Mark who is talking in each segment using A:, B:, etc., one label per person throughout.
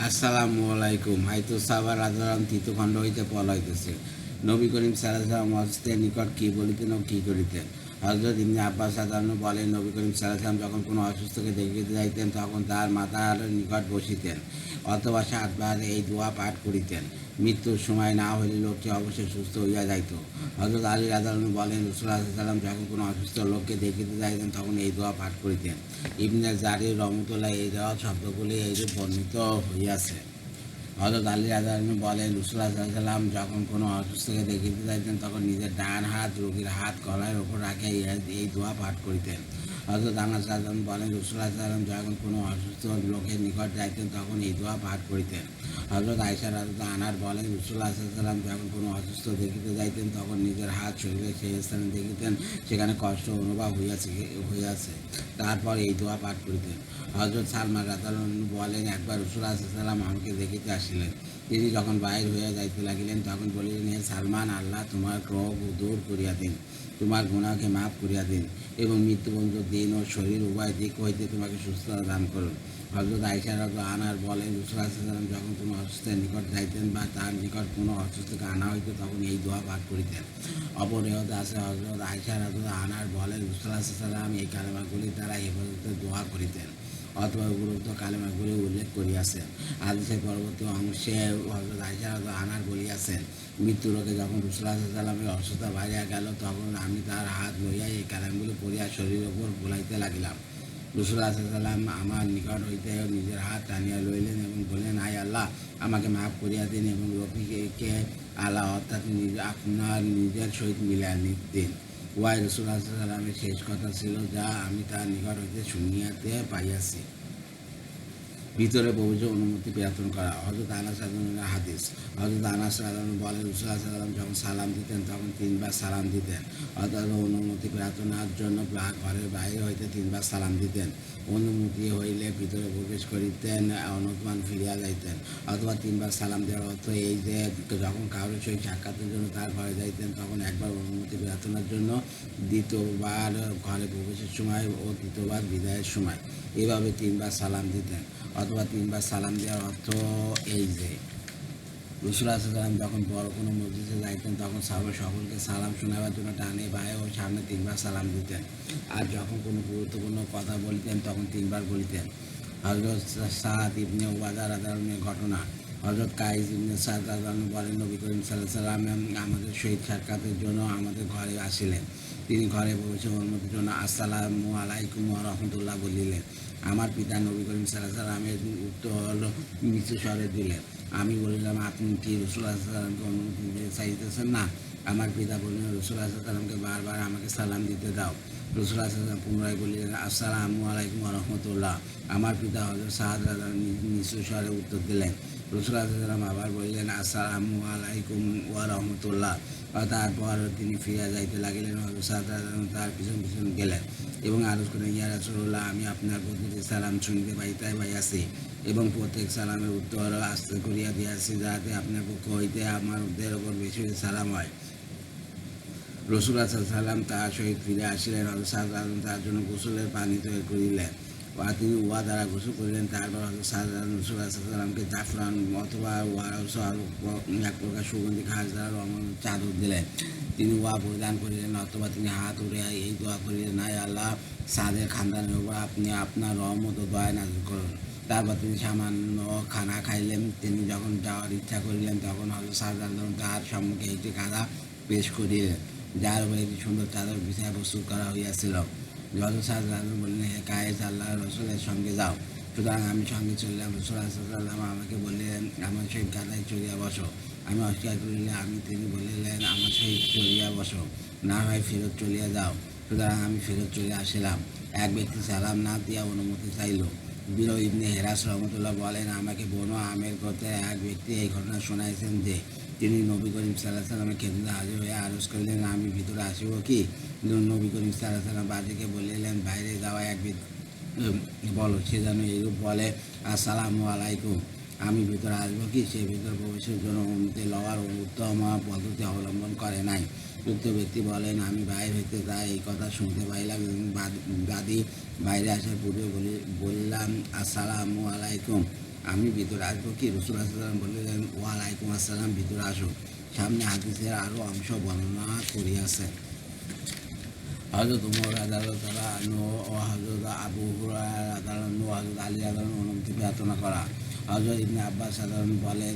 A: আসসালামু আলাইকুম। হাইতু সাবার রাজারাম তৃতীয় খণ্ড হইতে বলা হইতেছে, নবী করিম সাল্লাল্লাহু আলাইহি ওয়াসাল্লামের নিকট কি বলিতেন ও কি করিতেন। হযরত ইবনে আব্বাস রাদিয়াল্লাহু আনহু বলেন, নবী করিম সাল্লাল্লাহু আলাইহি ওয়াসাল্লাম যখন কোনো অসুস্থকে দেখিতে যাইতেন তখন তার মাতার নিকট বসিতেন অথবা 7 বার এই দোয়া পাঠ করিতেন। মৃত্যুর সময় না হইলে লোকটি অবশ্যই সুস্থ হইয়া যাইত। হযরত আলী রাদিয়াল্লাহু আনহু বলেন, রাসূল সাল্লাল্লাহু আলাইহি ওয়াসাল্লাম যখন কোনো অসুস্থ লোককে দেখিতে যাইতেন তখন এই দোয়া পাঠ করিতেন। ইবনে জারির রহমতুল্লাহ এই দেওয়া শব্দগুলি এইরূপ বর্ণিত হইয়াছে। হযরত আলী রাদিয়াল্লাহু আনহু বলেন, রাসূলুল্লাহ সাল্লাল্লাহু আলাইহি ওয়াসাল্লাম যখন কোনো অসুস্থকে দেখিতে যাইতেন তখন নিজের ডান হাত রোগীর হাত গলার ওপর রাখিয়া এই দোয়া পাঠ করিতেন। হযরত আনাস রাদিয়াল্লাহু আনহু বলেন, রাসূলুল্লাহ সাল্লাল্লাহু আলাইহি ওয়াসাল্লাম যখন কোনো অসুস্থ লোকের নিকট যাইতেন তখন এই দোয়া পাঠ করিতেন। হযরত আয়েশা রাদিয়াল্লাহু আনহা বলেন, রাসূলুল্লাহ সাল্লাল্লাহু আলাইহি ওয়াসাল্লাম যখন কোনো অসুস্থ দেখিতে যাইতেন তখন নিজের হাত শরীরের সেই স্থানে দেখিতেন সেখানে কষ্ট অনুভব হইয়াছে, তারপর এই দোয়া পাঠ করিতেন। হযরত সালমান রাদিয়াল্লাহু আনহু বলেন, একবার রাসূলুল্লাহ সাল্লাল্লাহু আলাইহি ওয়াসাল্লাম আমাকে দেখিতে আসিলেন। তিনি যখন বাহির হইয়া যাইতে লাগিলেন তখন বলিলেন, হে সালমান, আল্লাহ তোমার রোগ দূর করিয়া দিন, তোমার গুনাহকে মাফ করিয়া দিন এবং মৃত্যুবন্ধ দিন ও শরীর উভয় দিক হইতে তোমাকে সুস্থতা দান করুন। হযরত আয়েশা রাদিয়াল্লাহু আনহা বলেন, রাসূলুল্লাহ সাল্লাল্লাহু আলাইহি ওয়াসাল্লাম যখন কোনো অসুস্থের নিকট যাইতেন বা তার নিকট কোনো অসুস্থকে আনা হইত তখন এই দোয়া পাঠ করিতেন। অপর রেওয়ায়েতে আছে, হযরত আয়েশা রাদিয়াল্লাহু আনহা বলেন, রাসূলুল্লাহ সাল্লাল্লাহু আলাইহি ওয়াসাল্লাম এই কালেমাগুলি দ্বারা হেফাজতের দোয়া করিতেন অথবা উপরোক্ত কালেমাগুলি উল্লেখ করিয়াছেন। হাদিসের পরবর্তী অংশে হযরত আয়েশা রাদিয়াল্লাহু আনহা বলিয়াছেন, মৃত্যু রোগে যখন রাসূলুল্লাহ সাল্লাল্লাহু আলাইহি ওয়াসাল্লামের অসুস্থতা বাড়িয়া গেল তখন আমি তার হাত লইয়া এই কালেমগুলি পড়িয়া শরীরের উপর বুলাইতে লাগিলাম। রাসূলুল্লাহ সাল্লাল্লাহু আলাইহি ওয়াসাল্লাম আমার নিকট হইতে নিজের হাত টানিয়া লইলেন এবং বললেন, আয় আল্লাহ, আমাকে মাফ করিয়া দিন এবং রফিকে আল্লাহ অর্থাৎ আপনার নিজের সহিত মিলাইয়া দিন। ওয়াই রাসূলুল্লাহ সাল্লাল্লাহু আলাইহি ওয়াসাল্লামের শেষ কথা ছিল যা আমি তার নিকট হইতে শুনিয়াতে পাইয়াছি। ভিতরে প্রবেশের অনুমতি প্রার্থনা করা। হযরত আনাস রাদিয়াল্লাহু আনহু হাদিস। হযরত আনাস রাদিয়াল্লাহু আনহু বলেন, রাসূলুল্লাহ সাল্লাল্লাহু আলাইহি ওয়াসাল্লাম যখন সালাম দিতেন তখন 3 বার সালাম দিতেন, অর্থাৎ অনুমতি প্রার্থনার জন্য ঘরের বাইরে হইতে 3 বার সালাম দিতেন। অনুমতি হইলে ভিতরে প্রবেশ করিতেন, অনুমান ফিরিয়া যাইতেন। অথবা 3 বার সালাম দেওয়ার অর্থ এই যে যখন কারোর সহিত সাক্ষাতের জন্য তার ঘরে যাইতেন তখন একবার অনুমতি প্রার্থনার জন্য, দ্বিতীয়বার ঘরে প্রবেশের সময় ও তৃতীয়বার বিদায়ের সময় এভাবে 3 বার সালাম দিতেন। অথবা 3 বার সালাম দেওয়ার অর্থ এই যে রাসূলুল্লাহ সাল্লাল্লাহু আলাইহি ওয়াসাল্লাম যখন বড় কোনো মসজিদে যাইতেন তখন সকলকে সালাম শোনাবার জন্য ডানে বাঁয়ে ও সামনে 3 বার সালাম দিতেন। আর যখন কোনো গুরুত্বপূর্ণ কথা বলিতেন তখন 3 বার বলিতেন। হযরত সাদ ইবনে উবাদা রাদিয়াল্লাহু আনহু ঘটনা। হযরত কাইস ইবনে সাদ রাদিয়াল্লাহু আনহু বলেন, নবী করিম সাল্লাল্লাহু আলাইহি ওয়াসাল্লাম আমাদের সহিত সাক্ষাতের জন্য আমাদের ঘরে আসিলেন। তিনি ঘরে প্রবেশের অনুমতির জন্য আসসালামু আলাইকুম ওয়া রাহমাতুল্লাহ বলিলেন। আমার পিতা নবী করিম সাল্লাল্লাহু আলাইহি ওয়াসাল্লামের উত্তর নিচু স্বরে দিলেন। আমি বলিলাম, আপনি কি রাসূলুল্লাহ সাল্লাল্লাহু আলাইহি ওয়াসাল্লামকে অনুমতি দিতে চাইতেছেন না? আমার পিতা বললেন, রাসূলুল্লাহ সাল্লাল্লাহু আলাইহি ওয়াসাল্লামকে বারবার আমাকে সালাম দিতে দাও। রাসূলুল্লাহ সাল্লাল্লাহু আলাইহি ওয়াসাল্লাম পুনরায় বললেন, আসসালামু আলাইকুম ওয়া রাহমাতুল্লাহ। আমার পিতা হযরত সাদ রাদিয়াল্লাহু আনহু নিচু স্বরে উত্তর দিলেন। রাসূলুল্লাহ সাল্লাল্লাহু আলাইহি ওয়াসাল্লাম আবার বললেন, আসসালামু আলাইকুম ওয়া রাহমাতুল্লাহ। তারপর তিনি ফিরিয়া যাইতে লাগিলেন। হযরত সাদ রাদিয়াল্লাহু আনহু তার পিছন পিছন গেলেন এবং আরজ করেন, ইয়া রাসূলুল্লাহ, আমি আপনার প্রতিটি সালাম শুনিতে পাইয়াছি এবং প্রত্যেক সালামের উত্তর আস্তে করিয়া দিয়াছি, যাতে আপনার পক্ষ হইতে আমাদের উপর বেশি সালাম হয়। রাসূলুল্লাহ সাল্লাল্লাহু আলাইহি ওয়াসাল্লাম তার সহিত ফিরে আসিলেন। হযরত সাদ রাদিয়াল্লাহু আনহু তার জন্য গোসলের পানি তৈরি করিলেন। তিনি উহা দ্বারা গোসল করিলেন। তারপর হযরত সাদ রাদিয়াল্লাহু আনহু রাসূলুল্লাহ সাল্লাল্লাহু আলাইহি ওয়াসাল্লামকে জাফরান অথবা এক প্রকার সুগন্ধি ঘাস দ্বারা চাদর দিলেন। তিনি উহা পরিধান করিলেন অথবা তিনি হাত উঠিয়া এই দোয়া করিলেন, আয় আল্লাহ, সাদের খানদানের উপর আপনি আপনার রহমত ও দয়া নাযিল করুন। তারপর তিনি সামান্য খানা খাইলেন। তিনি যখন যাওয়ার ইচ্ছা করিলেন তখন হযরত সাদ রাদিয়াল্লাহু আনহু তাহার সম্মুখে একটি গাদা পেশ করিলেন, যার উপরে একটি সুন্দর চাদর বিছাইয়া প্রস্তুত করা হইয়াছিল। হযরত সাদ রাদিয়াল্লাহু আনহু বললেন, হে কায়েস, আল্লাহর রাসূলের সঙ্গে যাও। সুতরাং আমি সঙ্গে চলিলাম। রাসূলুল্লাহ সাল্লাল্লাহু আলাইহি ওয়াসাল্লাম আমাকে বললেন, আমার সহিত গাদায় চড়িয়া বসো। আমি অস্বীকার করিলে তিনি বলিলেন, আমার সহিত চড়িয়া বসো, না হয় ফেরত চলিয়া যাও। সুতরাং আমি ফেরত চলে আসিলাম। এক ব্যক্তি সালাম না দিয়া অনুমতি চাইল। বীর ইবনে হেরাস রহমতুল্লাহ বলেন, আমাকে বনু আমের গোত্রের এক ব্যক্তি এই ঘটনা শোনাইছেন যে তিনি নবী করিম সাল্লাল্লাহু আলাইহি ওয়াসাল্লামের খেদমতে হাজির হইয়া আরজ করিলেন, আমি ভিতরে আসিব কি? নবী করিম সাল্লাল্লাহু আলাইহি ওয়াসাল্লাম বাদীকে বলিলেন, বাইরে যাওয়া এক বলো, সে যেন এইরূপ বলে, আসসালামু আলাইকুম। আমি ভিতরে আসবো কি? সে ভিতরে প্রবেশের জন্য অনুমতি লওয়ার উত্তম পদ্ধতি অবলম্বন করে নাই। উক্ত ব্যক্তি বলেন, আমি বাইরে হইতে যাই এই কথা শুনতে পাইলাম এবং বাদী বাইরে আসার পূর্বে বললাম, আসসালামু আলাইকুম। আমি ভিতরে আসবো কি? রাসূল সাল্লাল্লাহু আলাইহি ওয়াসাল্লাম বললেন, ওয়ালাইকুম আসসালাম, ভিতরে আসো। সামনে হাদিসের আরও অংশ বর্ণনা করিয়াছে। হযরত ওমর রাদিয়াল্লাহু তাআলা আনহু ও হযরত আবু হুরায়রা রাদিয়াল্লাহু আনহু ও হযরত আলী রাদিয়াল্লাহু আনহু অনুমতি প্রার্থনা করা। হযরত ইবনে আব্বাস সাধারণ বলেন,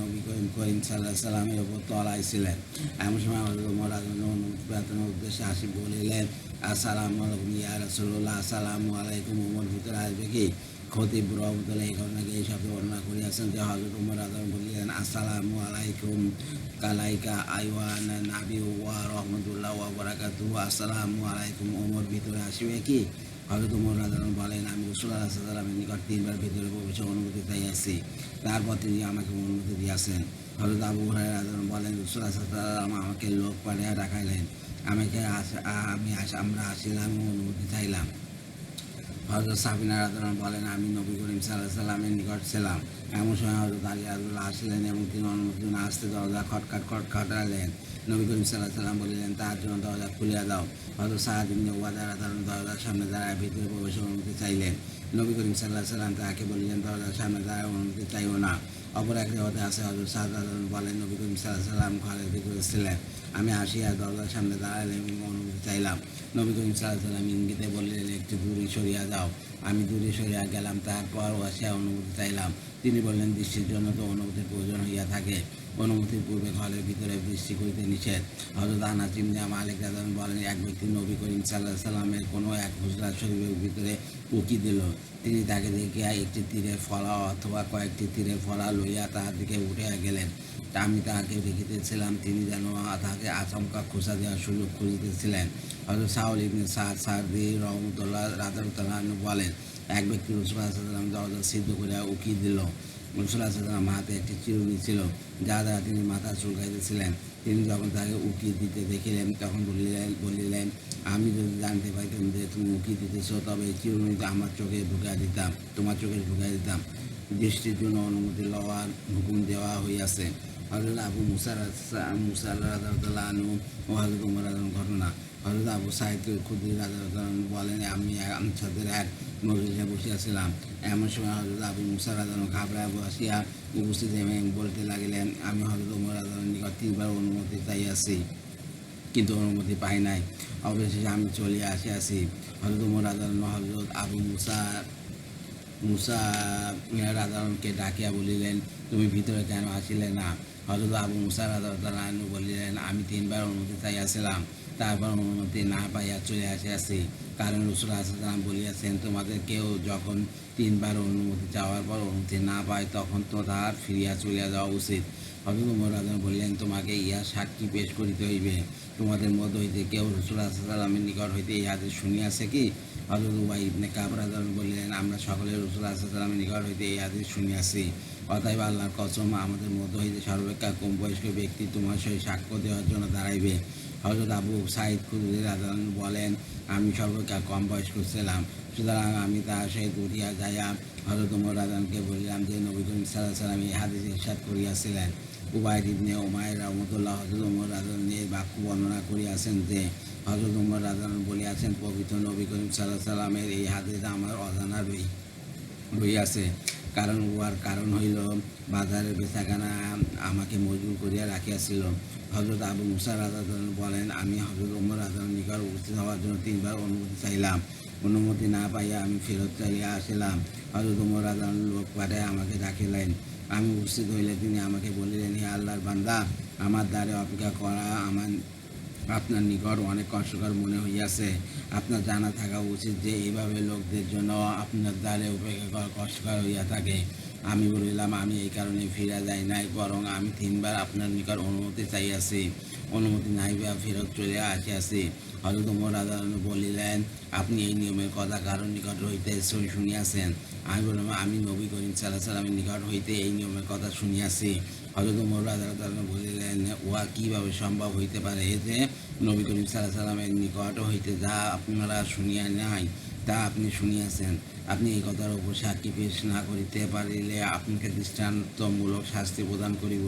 A: নবী করিম সাল্লাল্লাহু আলাইহি সাল্লামের উপর তলায় ছিলেন। এমন সময় হযরত ওমর রাদিয়াল্লাহু আনহু অনুমতি প্রার্থনার উদ্দেশ্যে আসি বলিলেন, আসসালামু আলাইকুম ইয়া রাসূলুল্লাহ। আসসালামু আলাইকুম। ওমর ভিতরে আসবে কি? খতিব রহমতুল্লাহ এই ঘটনাকে এই শব্দে বর্ণনা করিয়াছেন যে হযরত ওমর রাদিয়াল্লাহু আনহু বলিলেন, আসসালামু আলাইকুম কালাইকা আইওয়ান নাবি ওয়া রহমতুল্লাহ ওয়া বারাকাতুহু। আসসালামু আলাইকুম। ওমর ভিতরে আসিবে কি? হযরত ওমর রাদিয়াল্লাহু আনহু বলেন, আমি রাসূলুল্লাহ সাল্লাল্লাহু আলাইহি ওয়াসাল্লামের নিকট তিনবার ভিতরে প্রবেশের অনুমতি চাইয়াছি, তারপর তিনি আমাকে অনুমতি দিয়াছেন। হযরত আবু হুরায়রা রাদিয়াল্লাহু আনহু বলেন, রাসূলুল্লাহ সাল্লাল্লাহু আলাইহি ওয়াসাল্লাম আমাকে লোক পাঠিয়ে ডাকাইলেন। আমরা আসিলাম ও অনুমতি চাইলাম। হযরত সাফিনা রাদিয়াল্লাহু আনহা বলেন, আমি নবী করিম সাল্লাল্লাহু আলাইহি ওয়াসাল্লামের নিকট ছিলাম। এমন সময় হযরত আলী রাদিয়াল্লাহু আনহু আসিলেন এবং তিনি অনুমতি জন্য আসতে দরজা খটখটালেন। নবী করিম সাল্লাল্লাহু আলাইহি ওয়াসাল্লাম বলিলেন, তার জন্য দরজা খুলিয়া দাও। হযরত সাদ ইবনে উবাদা রাদিয়াল্লাহু আনহু দরজার সামনে দাঁড়ায় ভিতরে প্রবেশের অনুমতি চাইলেন। নবী করিম সাল্লাল্লাহু আলাইহি ওয়াসাল্লাম তাকে বলিলেন, দরজার সামনে দাঁড়ায় অনুমতি চাইও না। অপর এক রিওয়ায়েতে আছে, হযরত সাদ রাদিয়াল্লাহু আনহু বলেন, নবী করিম সাল্লাল্লাহু আলাইহি ওয়াসাল্লাম ঘরের ভিতরে ছিলেন। আমি আসিয়া দরজার সামনে দাঁড়াইলাম এবং অনুমতি চাইলাম। নবী করিম সাল্লাল্লাহু আলাইহি ওয়াসাল্লাম ইঙ্গিতে বললেন, একটু দূরে সরিয়া যাও। আমি দূরে সরিয়া গেলাম, তারপর আসিয়া অনুমতি চাইলাম। তিনি বললেন, দৃষ্টির জন্য তো অনুমতির প্রয়োজন হইয়া থাকে। অনুমতির পূর্বে ঘরের ভিতরে দৃষ্টি করিতে নিষেধ। হযরত আনাস ইবনে মালিক রাদিয়াল্লাহু আনহু বলেন, এক ব্যক্তি নবী করিম সাল্লাল্লাহু আলাইহি ওয়াসাল্লামের কোনো এক হুজরা শরীফের ভিতরে উকি দিল। তিনি তাকে দেখিয়া একটি তীরের ফলা অথবা কয়েকটি তীরের ফলা লইয়া তাহার দিকে উঠিয়া গেলেন। আমি তাহাকে দেখিতেছিলাম, তিনি যেন তাহাকে আচমকা খোঁচা দেওয়ার সুযোগ খুঁজিতেছিলেন। হযরত সাউল ইবনে সাদি রহমতুল্লাহ রাদিয়াল্লাহু আনহু বলেন, এক ব্যক্তি রাসূলুল্লাহ সাল্লাল্লাহু আলাইহি ওয়াসাল্লাম দরজা ছিদ্র করিয়া উকি দিল। রাসূলুল্লাহ সাল্লাল্লাহু আলাইহি ওয়াসাল্লাম হাতে একটি চিরুনি ছিল, যা দ্বারা তিনি মাথা চুলকাইতেছিলেন। তিনি যখন তাকে উকি দিতে দেখিলেন, তখন বলিলেন, আমি যদি জানতে পারতাম যে তুমি উকি দিতেছ, তবে এই চিরুনিটা আমার চোখে ঢুকাইয়া দিতাম, তোমার চোখে ঢুকাইয়া দিতাম। দৃষ্টির জন্য অনুমতি লওয়ার হুকুম দেওয়া হইয়াছে। হযরত আবু মুসা রাদিয়াল্লাহু আনহু ও হযরত ওমর রাদিয়াল্লাহু আনহু ঘটনা। হযরত আবু সাঈদ খুদরি রাদিয়াল্লাহু আনহু বলেন, আমি আনসারদের এক মজলিসে বসিয়াছিলাম। এমন সময় হযরত আবু মুসা রাদিয়াল্লাহু আনহু ঘাবড়াইয়া বসিয়া উপস্থিত এবং বলতে লাগিলেন, আমি হযরত ওমর রাদিয়াল্লাহু আনহুর নিকট তিনবার অনুমতি চাইয়াছি, কিন্তু অনুমতি পাই নাই। অবশেষে আমি চলিয়া আসিয়াছি। হযরত ওমর রাদিয়াল্লাহু আনহু হযরত আবু মুসা রাদিয়াল্লাহু ডাকিয়া বলিলেন, তুমি ভিতরে কেন আসিলে না? হযরত আবু মুসা রাদিয়াল্লাহু আনহু বলিলেন, আমি তিনবার অনুমতি চাইয়াছিলাম, তারপর অনুমতি না পাইয়া চলে আসিয়াছি। কারণ রাসূলুল্লাহ সাল্লাল্লাহু আলাইহি ওয়াসাল্লাম বলিয়াছেন, তোমাদের কেউ যখন তিনবার অনুমতি চাওয়ার পর অনুমতি না পায়, তখন তো তাহার ফিরিয়া চলিয়া যাওয়া উচিত। হযরত ওমর রাদিয়াল্লাহু আনহু বলিলেন, তোমাকে ইহা সাক্ষী পেশ করিতে হইবে। তোমাদের মধ্য হইতে কেউ রাসূলুল্লাহ সাল্লাল্লাহু আলাইহি ওয়াসাল্লামের নিকট হইতে এই হাদীস শুনিয়াছে কি? হযরত উবাই ইবনে কাব রাদিয়াল্লাহু আনহু বলিলেন, আমরা সকলে রাসূলুল্লাহ সাল্লাল্লাহু আলাইহি ওয়াসাল্লামের নিকট হইতে এই হাদীস শুনিয়াছি। অতএব আল্লাহর কসম, আমাদের মধ্য হইতে সর্বাপেক্ষা কম বয়স্ক ব্যক্তি তোমার সহিত সাক্ষ্য দেওয়ার জন্য দাঁড়াইবে। হযরত আবু সাঈদ খুদরি রাদিয়াল্লাহু আনহু বলেন, আমি সর্বাপেক্ষা কম বয়স্ক ছিলাম, সুতরাং আমি তাহার সহিত উঠিয়া যাইয়া হযরত ওমর রাদিয়াল্লাহু আনহুকে বলিলাম যে নবী করিম সাল্লাল্লাহু আলাইহি ওয়াসাল্লাম এই হাদীস ইরশাদ করিয়াছিলেন। উবাইদ ইবনে উমাইর রাহমাতুল্লাহ হযরত ওমর রাদিয়াল্লাহু আনহু এর বাক্য বর্ণনা করিয়াছেন যে, হযরত ওমর রাদিয়াল্লাহু আনহু বলিয়াছেন, পবিত্র নবী করিম সাল্লাল্লাহু আলাইহি ওয়াসাল্লামের এই হাদীস আমার অজানা রহিয়াছে। উহার কারণ হইল, বাজারের বেচাকেনা আমাকে মজবুর করিয়া রাখিয়াছিল। হযরত আবু মুসা রাদিয়াল্লাহু আনহু বলেন, আমি হযরত ওমর রাদিয়াল্লাহু আনহুর নিকট উপস্থিত হওয়ার জন্য তিনবার অনুমতি চাইলাম। অনুমতি না পাইয়া আমি ফেরত চলিয়া আসিলাম। হযরত ওমর রাদিয়াল্লাহু আনহু লোক পাঠাইয়া আমাকে ডাকিলেন। আমি উপস্থিত হইলে তিনি আমাকে বলিলেন, হে আল্লাহর বান্দা, আমার দ্বারে অপেক্ষা করা আপনার নিকট অনেক কষ্টকর মনে হইয়াছে। আপনার জানা থাকা উচিত যে এইভাবে লোকদের জন্য আপনার দ্বারে অপেক্ষা করা কষ্টকর হইয়া থাকে। আমি বলিলাম, আমি এই কারণে ফিরা যাই নাই, বরং আমি তিনবার আপনার নিকট অনুমতি চাইয়াছি, অনুমতি নাই বা ফেরত চলিয়া আসিয়াছি। হযরত ওমর রাদিয়াল্লাহু আনহু বলিলেন, আপনি এই নিয়মের কথা কারোর নিকট হইতে শুনিয়াছেন? আমি বললাম, আমি নবী করিম সাল্লাল্লাহু আলাইহি ওয়াসাল্লামের নিকট হইতে এই নিয়মের কথা শুনিয়াছি। হযরত ওমর রাদিয়াল্লাহু আনহু বলিলেন, উহা কিভাবে সম্ভব হইতে পারে যে নবী করিম সাল্লাল্লাহু আলাইহি ওয়াসাল্লামের নিকট হইতে যা আপনারা শুনিয়া নাই, তা আপনি শুনিয়াছেন? আপনি এই কথার উপর সাক্ষী পেশ না করিতে পারিলে আপনাকে দৃষ্টান্তমূলক শাস্তি প্রদান করিব।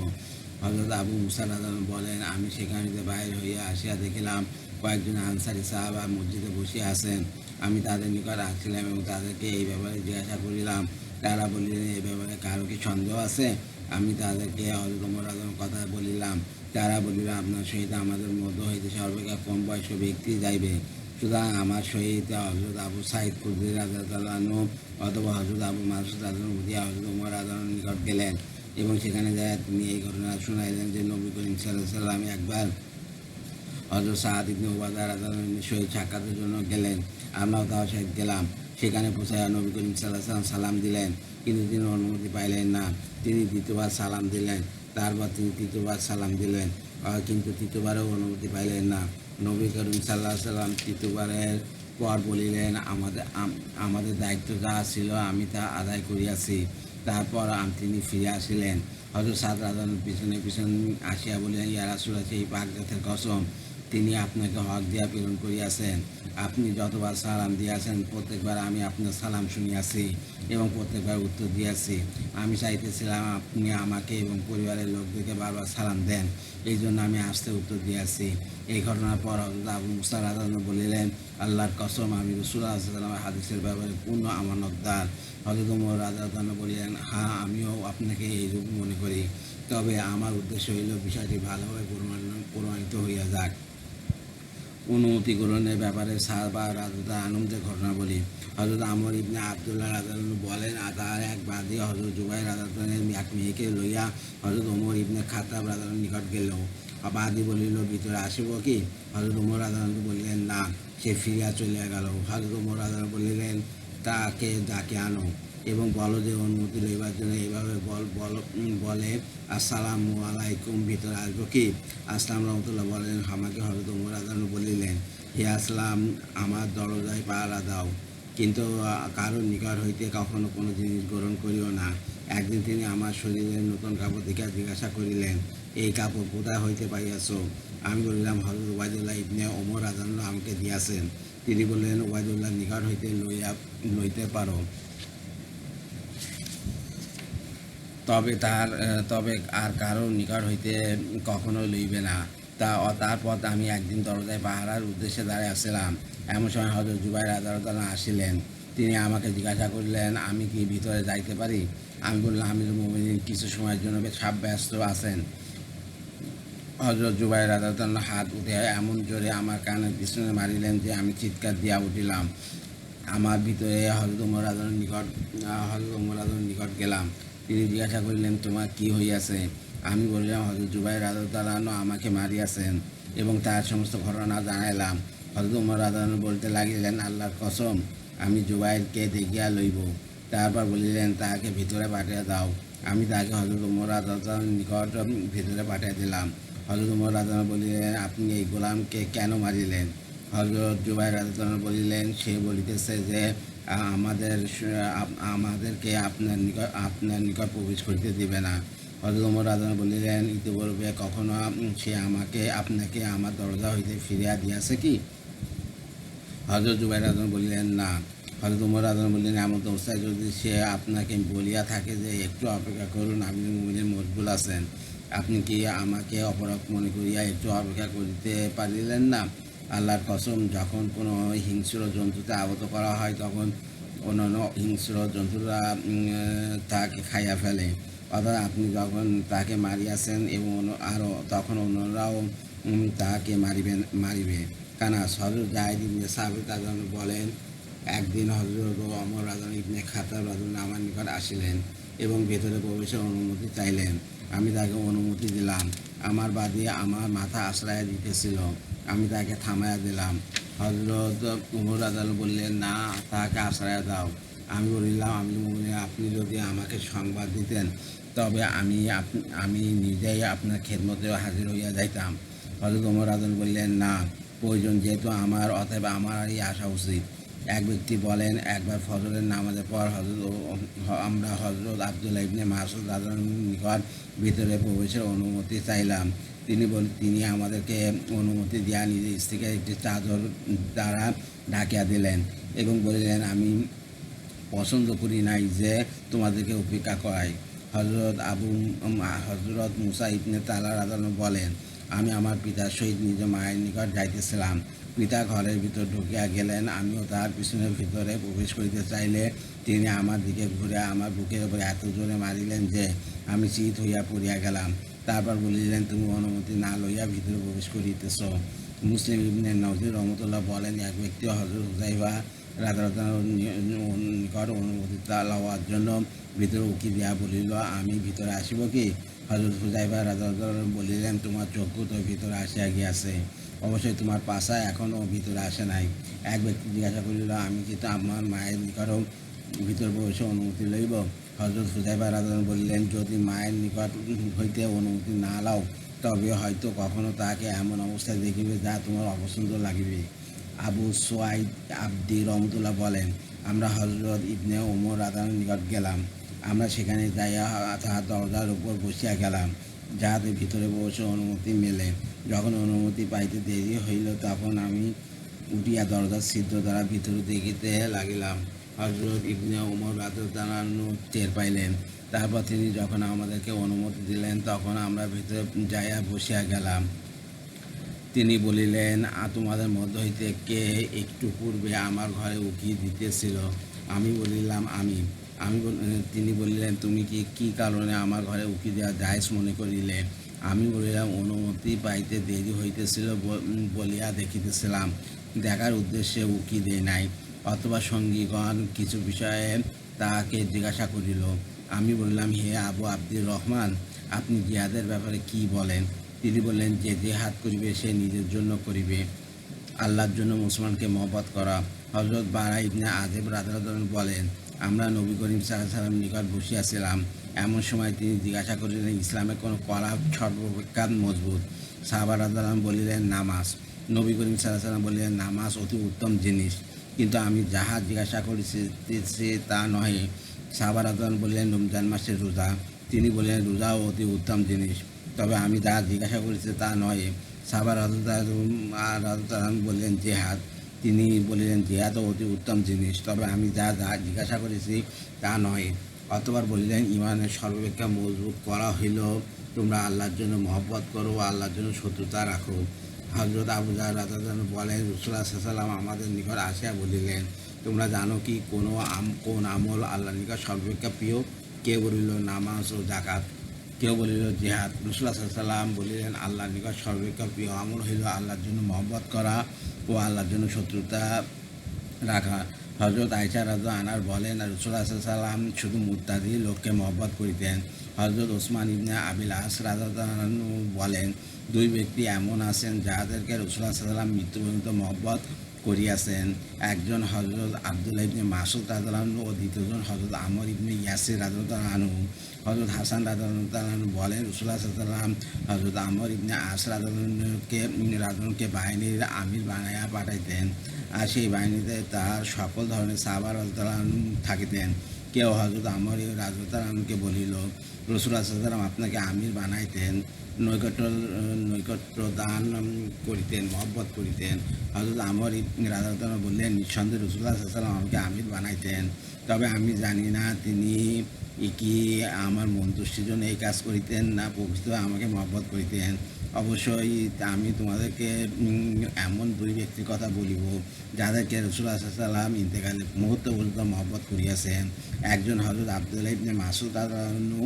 A: হযরত আবু মুসা রাদিয়াল্লাহু আনহু বলেন, আমি সেখান হইতে বাহির হইয়া আসিয়া দেখিলাম কয়েকজন আনসারী সাহাবা মসজিদে বসিয়া আছেন। আমি তাদের নিকট আসছিলাম এবং তাদেরকে এই ব্যাপারে জিজ্ঞাসা করিলাম। তারা বলিলেন, এ ব্যাপারে কারো কি সন্দেহ আছে? আমি তাদেরকে হযরত ওমর রাদিয়াল্লাহু কথা বলিলাম। তারা বলিল, আপনার সহিত আমাদের মধ্য হইতে সর্বাপেক্ষা কম বয়স্ক ব্যক্তি যাইবে। সুতরাং আমার সহিত হযরত আবু সাঈদ খুদরী রাদিয়াল্লাহু আনহু অথবা হযরত আবু মাসউদ রাদিয়াল্লাহু আনহু হযরত ওমর রাদিয়াল্লাহু আনহুর নিকট গেলেন এবং সেখানে যাইয়া তিনি এই ঘটনা শুনাইলেন যে নবী করিম সাল্লাল্লাহু আলাইহি ওয়াসাল্লাম একবার হযরত সাদ ইবনে উবাদা রাদিয়াল্লাহু আনহুর সহিত সাক্ষাতের জন্য গেলেন। আমরাও তার সহিত গেলাম। সেখানে পৌঁছাইয়া নবী করিম সাল্লাল্লাহু আলাইহি ওয়াসাল্লাম সালাম দিলেন, কিন্তু তিনি অনুমতি পাইলেন না। তিনি দ্বিতীয়বার সালাম দিলেন, তারপর তিনি তৃতীয়বার সালাম দিলেন, কিন্তু তৃতীয়বারেও অনুমতি পাইলেন না। নবী করিম সাল্লাল্লাহু আলাইহি ওয়াসাল্লাম তৃতীয়বারের পর বলিলেন, আমাদের দায়িত্ব যা ছিল আমি তা আদায় করিয়াছি। তারপর তিনি ফিরে আসিলেন। হযরত সাদ রাদিয়াল্লাহু পিছনে পিছনে আসিয়া বলিলেন, ইয়া রাসূলুল্লাহ, সেই পাক জাতের কসম, তিনি আপনাকে হক দিয়া প্রেরণ করিয়াছেন। আপনি যতবার সালাম দিয়াছেন প্রত্যেকবার আমি আপনার সালাম শুনিয়াছি এবং প্রত্যেকবার উত্তর দিয়াছি। আমি চাইতেছিলাম আপনি আমাকে এবং পরিবারের লোকদেরকে বারবার সালাম দেন, এই জন্য আমি আসতে উত্তর দিয়াছি। এই ঘটনার পর হযরত আবু মুসা রাদিয়াল্লাহু আনহু বলিলেন, আল্লাহর কসম, আমি রাসূলুল্লাহ সাল্লাল্লাহু আলাইহি ওয়াসাল্লামের হাদিসের ব্যাপারে পূর্ণ আমানতদার। হযরত ওমর রাদিয়াল্লাহু আনহু বলিলেন, হ্যাঁ, আমিও আপনাকে এইরূপ মনে করি। তবে আমার উদ্দেশ্য হইল বিষয়টি ভালোভাবে প্রমাণিত হইয়া যাক। অনুমতি গ্রহণের ব্যাপারে সাহাবা রাদিয়াল্লাহু আনহুদের ঘটনা বলি। হযরত আমর ইবনে আবদুল্লাহ রাদিয়াল্লাহু আনহু বলেন, তার এক বাদী হযরত জুবাইর রাদিয়াল্লাহু আনহু এক মেয়েকে লইয়া হযরত ওমর ইবনে খাত্তাব রাদিয়াল্লাহু আনহুর নিকট গেল। বাদী বলিল, ভিতরে আসিব কি? হযরত ওমর রাদিয়াল্লাহু আনহু বলিলেন, না। সে ফিরিয়া চলিয়া গেল। হযরত ওমর রাদিয়াল্লাহু আনহু বলিলেন, তাকে ডাকে আনো এবং বলো যে অনুমতি লইবার জন্য এইভাবে বলে, আসসালামু আলাইকুম, ভিতরে আসবো কি? আসলাম রহমতুল্লাহ বলেন, আমাকে হযরত ওমর রাদিয়াল্লাহু আনহু বলিলেন, হে আসলাম, আমার দরজায় পাহারা দাও, কিন্তু কারোর নিকট হইতে কখনো কোনো জিনিস গ্রহণ করিও না। একদিন তিনি আমার শরীরের নতুন কাপড় দেখিয়া জিজ্ঞাসা করিলেন, এই কাপড় কোথায় হইতে পাইয়াছ? আমি বলিলাম, হযরত উবাইদুল্লাহ ইবনে ওমর রাদিয়াল্লাহু আনহু আমাকে দিয়াছেন। তিনি বললেন, উবাইদুল্লাহর নিকট হইতে লইতে পারো, তবে আর কারোর নিকট হইতে কখনো লইবে না। তারপর আমি একদিন দরজায় পাহারার উদ্দেশ্যে দাঁড়াইয়া আসছিলাম। এমন সময় হযরত জুবাইর রাদিয়াল্লাহু আনহু আসিলেন। তিনি আমাকে জিজ্ঞাসা করিলেন, আমি কি ভিতরে যাইতে পারি? আমি বললাম, আমিরুল মুমিনিন কিছু সময়ের জন্য ব্যস্ত আছেন। হযরত জুবাইর রাদিয়াল্লাহু আনহু হাত উঠিয়া এমন জোরে আমার কানের পিছনে মারিলেন যে আমি চিৎকার দিয়া উঠিলাম। আমার ভিতরে হযরত ওমর রাদিয়াল্লাহু আনহুর নিকট গেলাম। তিনি জিজ্ঞাসা করিলেন, তোমার কি হইয়াছে? আমি বললাম, হযরত জুবাইর রাদিয়াল্লাহু আনহু আমাকে মারিয়াছেন এবং তার সমস্ত ঘটনা জানাইলাম। হযরত ওমর রাদিয়াল্লাহু আনহু বলতে লাগিলেন, আল্লাহর কসম, আমি জুবাইরকে দেখিয়া লইব। তারপর বলিলেন, তাহাকে ভিতরে পাঠিয়ে দাও। আমি তাহাকে হযরত ওমর রাদিয়াল্লাহু আনহুর নিকট ভিতরে পাঠিয়ে দিলাম। হযরত ওমর রাদিয়াল্লাহু আনহু বলিলেন, আপনি এই গোলামকে কেন মারিলেন? হযরত জুবাইর রাদিয়াল্লাহু আনহু বলিলেন, সে বলিতেছে যে আমাদেরকে আপনার নিকট প্রবেশ করিতে দিবে না। হযরত ওমর রাদিয়াল্লাহু আনহু বলিলেন, ইতিপূর্বে কখনো সে আপনাকে আমার দরজা হইতে ফিরিয়া দিয়াছে কি? হযরত জুবাইর রাদিয়াল্লাহু আনহু বলিলেন, না। হযরত ওমর রাদিয়াল্লাহু আনহু বললেন, এমন অবস্থায় যদি সে আপনাকে বলিয়া থাকে যে একটু অপেক্ষা করুন, আমিরুল মুমিনিন মশগুল আছেন, আপনি কি আমাকে অপরাধ মনে করিয়া একটু অপেক্ষা করিতে পারিলেন না? আল্লাহর কসম, যখন কোনো হিংস্র জন্তুতে আহত করা হয় তখন অন্যান্য হিংস্র জন্তুরা তাকে খাইয়া ফেলে। অর্থাৎ আপনি যখন তাকে মারিয়াছেন এবং তখন অন্যরাও তাহাকে মারিবে। কানাস। হযরত যায়েদ ইবনে সাবিত রাদিয়াল্লাহু আনহু বলেন, একদিন হযরত ওমর রাদিয়াল্লাহু ইবনে খাত্তাব রাদিয়াল্লাহু আমার নিকট আসিলেন এবং ভেতরে প্রবেশের অনুমতি চাইলেন। আমি তাকে অনুমতি দিলাম। আমার বাদী আমার মাথা আশ্রয় দিতেছিল। আমি তাকে থামাইয়া দিলাম। হযরত ওমর রাদিয়াল্লাহু আনহু বললেন, না, তাহাকে আশ্রয় দাও। আমি বলিলাম, আমিরুল মুমিনিন, আপনি যদি আমাকে সংবাদ দিতেন তবে আমি নিজেই আপনার খেদমতে হাজির হইয়া যাইতাম। হযরত ওমর রাদিয়াল্লাহু আনহু বললেন, না, প্রয়োজন যেহেতু অতএব আমারই আসা উচিত। এক ব্যক্তি বলেন, একবার ফজরের নামাজের পর আমরা হযরত আব্দুল্লাহ ইবনে মাসউদ রাদিয়াল্লাহু আনহুর নিকট ভিতরে প্রবেশের অনুমতি চাইলাম। তিনি আমাদেরকে অনুমতি দিয়া নিজের স্ত্রীকে একটি চাদর দ্বারা ঢাকিয়া দিলেন এবং বলিলেন, আমি পছন্দ করি নাই যে তোমাদেরকে উপেক্ষা করাই। হযরত মুসা ইবনে তালা রাদিয়াল্লাহু আনহু বলেন, আমি আমার পিতার সহিত নিজ মায়ের নিকট যাইতেছিলাম। পিতা ঘরের ভিতর ঢুকিয়া গেলেন। আমিও তাহার পিছনে ভিতরে প্রবেশ করিতে চাইলে তিনি আমার দিকে ঘুরে আমার বুকের উপর এত জোরে মারিলেন যে আমি চিত হইয়া পড়িয়া গেলাম। তারপর বলিলেন, তুমি অনুমতি না লইয়া ভিতরে প্রবেশ করিতেছ। মুসলিম ইবনে নজির রহমতুল্লাহ বলেন, এক ব্যক্তি হযরত হুযায়ফা রাদিয়াল্লাহু নিকট অনুমতি লওয়ার জন্য ভিতরে উকি দিয়া বলিল, আমি ভিতরে আসিব কি? হযরত হুযায়ফা রাদিয়াল্লাহু বলিলেন, তোমার চক্ষু তো ভিতরে আসিয়া গিয়াছে, অবশ্যই তোমার পাছা এখনও ভিতরে আসে নাই। এক ব্যক্তি জিজ্ঞাসা করিল, আমি কি তো আমার মায়ের নিকটও ভিতর প্রবেশে অনুমতি লইব? হযরত হুযায়ফা রাদিয়াল্লাহু বলিলেন, যদি মায়ের নিকট হইতে অনুমতি না লও তবে হয়তো কখনো তাহাকে এমন অবস্থায় দেখিবে যা তোমার অপছন্দ লাগিবে। আবু সুয়াইদ আবদি রহমতুল্লাহ বলেন, আমরা হযরত ইবনে ওমর রাদিয়াল্লাহু নিকট গেলাম। আমরা সেখানে যাইয়া তাহার দরজার উপর বসিয়া গেলাম, যাহাতে ভিতরে প্রবেশে অনুমতি মেলে। যখন অনুমতি পাইতে দেরি হইল তখন আমি উঠিয়া দরজার ছিদ্র দ্বারা ভিতরে দেখিতে লাগিলাম। হযরত ইবনে ওমর রাদিয়াল্লাহু টের পাইলেন। তারপর তিনি যখন আমাদেরকে অনুমতি দিলেন তখন আমরা ভিতরে যাইয়া বসিয়া গেলাম। তিনি বলিলেন, তোমাদের মধ্য হইতে কে একটু পূর্বে আমার ঘরে উকি দিতেছিল? আমি বলিলাম, আমি। তিনি বলিলেন, তুমি কি কারণে আমার ঘরে উকি দেওয়া জায়েজ মনে করিলে? আমি বলিলাম, অনুমতি পাইতে দেরি হইতেছিল বলিয়া দেখিতেছিলাম, দেখার উদ্দেশ্যে উকি দেয় নাই। অথবা সঙ্গীগণ কিছু বিষয়ে তাহাকে জিজ্ঞাসা করিল। আমি বললাম, হে আবু আব্দুর রহমান, আপনি জিহাদের ব্যাপারে কি বলেন? তিনি বললেন, যে জিহাদ করিবে সে নিজের জন্য করিবে, আল্লাহর জন্য মুসলমানকে মহব্বত করা। হযরত বারা ইবনে আযিব রাদিয়াল্লাহু বলেন, আমরা নবী করিম সাল্লাল্লাহু আলাইহি ওয়াসাল্লামের নিকট বসিয়াছিলাম। এমন সময় তিনি জিজ্ঞাসা করিলেন, ইসলামের কোন কলা সর্বাপেক্ষা মজবুত? সাহাবা রাদিয়াল্লাহু বলিলেন, নামাজ। নবী করিম সাল্লাল্লাহু আলাইহি ওয়াসাল্লাম বলিলেন, নামাজ অতি উত্তম জিনিস, কিন্তু আমি যাহা জিজ্ঞাসা করিতেছি তা নহে। সাহাবা রাদিয়াল্লাহু বলিলেন, রমজান মাসের রোজা। তিনি বলিলেন, রোজাও অতি উত্তম জিনিস, তবে আমি যাহা জিজ্ঞাসা করিতেছি তা নহে। সাহাবা রাদিয়াল্লাহু বললেন, জেহাদ। তিনি বলিলেন, জেহাদও অতি উত্তম জিনিস, তবে আমি যাহা জিজ্ঞাসা করেছি তা নয়। অতঃপর বলিলেন, ইমানের সর্বাপেক্ষা মজবুত করা হইল তোমরা আল্লাহর জন্য মহব্বত করো ও আল্লাহর জন্য শত্রুতা রাখো। হযরত আবু যার রাদিয়াল্লাহু বলেন, রাসূলুল্লাহ সাল্লাল্লাহু আলাইহি ওয়াসাল্লাম আমাদের নিকট আসিয়া বলিলেন, তোমরা জানো কি কোন আমল আল্লাহর নিকট সর্বাপেক্ষা প্রিয়? কেউ বলিল, নামাজ ও যাকাত। কেউ বলিল, জিহাদ। রাসূলুল্লাহ সাল্লাল্লাহু আলাইহি ওয়াসাল্লাম বলিলেন, আল্লাহর নিকট সর্বাপেক্ষা প্রিয় আমল হইল আল্লাহর জন্য মহব্বত করা ও আল্লাহর জন্য শত্রুতা রাখা। হযরত আয়েশা রাদিয়াল্লাহু আনহা বলেন, রাসূলুল্লাহ সাল্লাল্লাহু আলাইহি ওয়াসাল্লাম শুধু মুত্তাকি লোককে মহব্বত করিতেন। হযরত ওসমান ইবনে আবিল আস রাদিয়াল্লাহু আনহু বলেন, দুই ব্যক্তি এমন আছেন যাহাদেরকে রাসূলুল্লাহ সাল্লাল্লাহু আলাইহি ওয়াসাল্লাম মৃত্যু পর্যন্ত মহব্বত করিয়াছেন। একজন হযরত আব্দুল্লাহ ইবনে মাসউদ রাদিয়াল্লাহু আনহু ও দ্বিতীয়জন হযরত আমর ইবনে ইয়াসির রাদিয়াল্লাহু আনহু। হযরত হাসান রাদিয়াল্লাহু আনহু বলেন, রাসূলুল্লাহ সাল্লাল্লাহু আলাইহি ওয়াসাল্লাম হযরত আমর ইবনে আস রাদিয়াল্লাহু বাহিনীর আমির বানাইয়া পাঠাইতেন, আর সেই বাহিনীতে তাহার সকল ধরনের সাহাবা রাদিয়াল্লাহু আনহু থাকিতেন। কেউ হযরত আমর রাদিয়াল্লাহু আনহুকে বলিল, রাসূলুল্লাহ সাল্লাল্লাহু আলাইহি ওয়াসাল্লাম আপনাকে আমির বানাইতেন, নৈকট্য দান করিতেন, মহব্বত করিতেন। হযরত আমর রাদিয়াল্লাহু আনহু বললেন, নিঃসন্দেহে রাসূলুল্লাহ সাল্লাল্লাহু আলাইহি ওয়াসাল্লাম আমাকে আমির বানাইতেন, তবে আমি জানি না তিনি কি আমার সন্তুষ্টির জন্য এই কাজ করিতেন না প্রকৃতভাবে আমাকে মহব্বত করিতেন। অবশ্যই আমি তোমাদেরকে এমন দুই ব্যক্তির কথা বলিব যাদেরকে রাসূলুল্লাহ সাল্লাল্লাহু আলাইহি ওয়াসাল্লাম ইন্তেকালের মুহূর্ত পর্যন্ত মহব্বত করিয়াছেন। একজন হযরত আব্দুল্লাহ ইবনে মাসউদ রাদিয়াল্লাহু আনহু,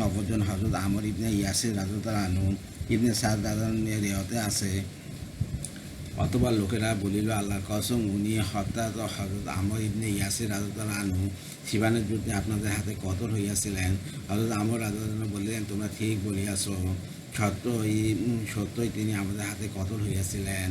A: অপরজন হযরত আমর ইবনে ইয়াসির রাদিয়াল্লাহু আনহু। ইবনে সাদ রাদিয়াল্লাহু আনহু রিওয়ায়াতে আছে, অতঃপর লোকেরা বলিল, আল্লাহর কসম, উনি হঠাৎ হযরত আমর ইবনে ইয়াসির রাদিয়াল্লাহু আনহু সিবানের যুদ্ধে আপনাদের হাতে কতল হইয়াছিলেন। হযরত আমর রাদিয়াল্লাহু আনহু বললেন, তোমরা ঠিক বলিয়াছ, সত্যই তিনি আমাদের হাতে কতল হইয়াছিলেন।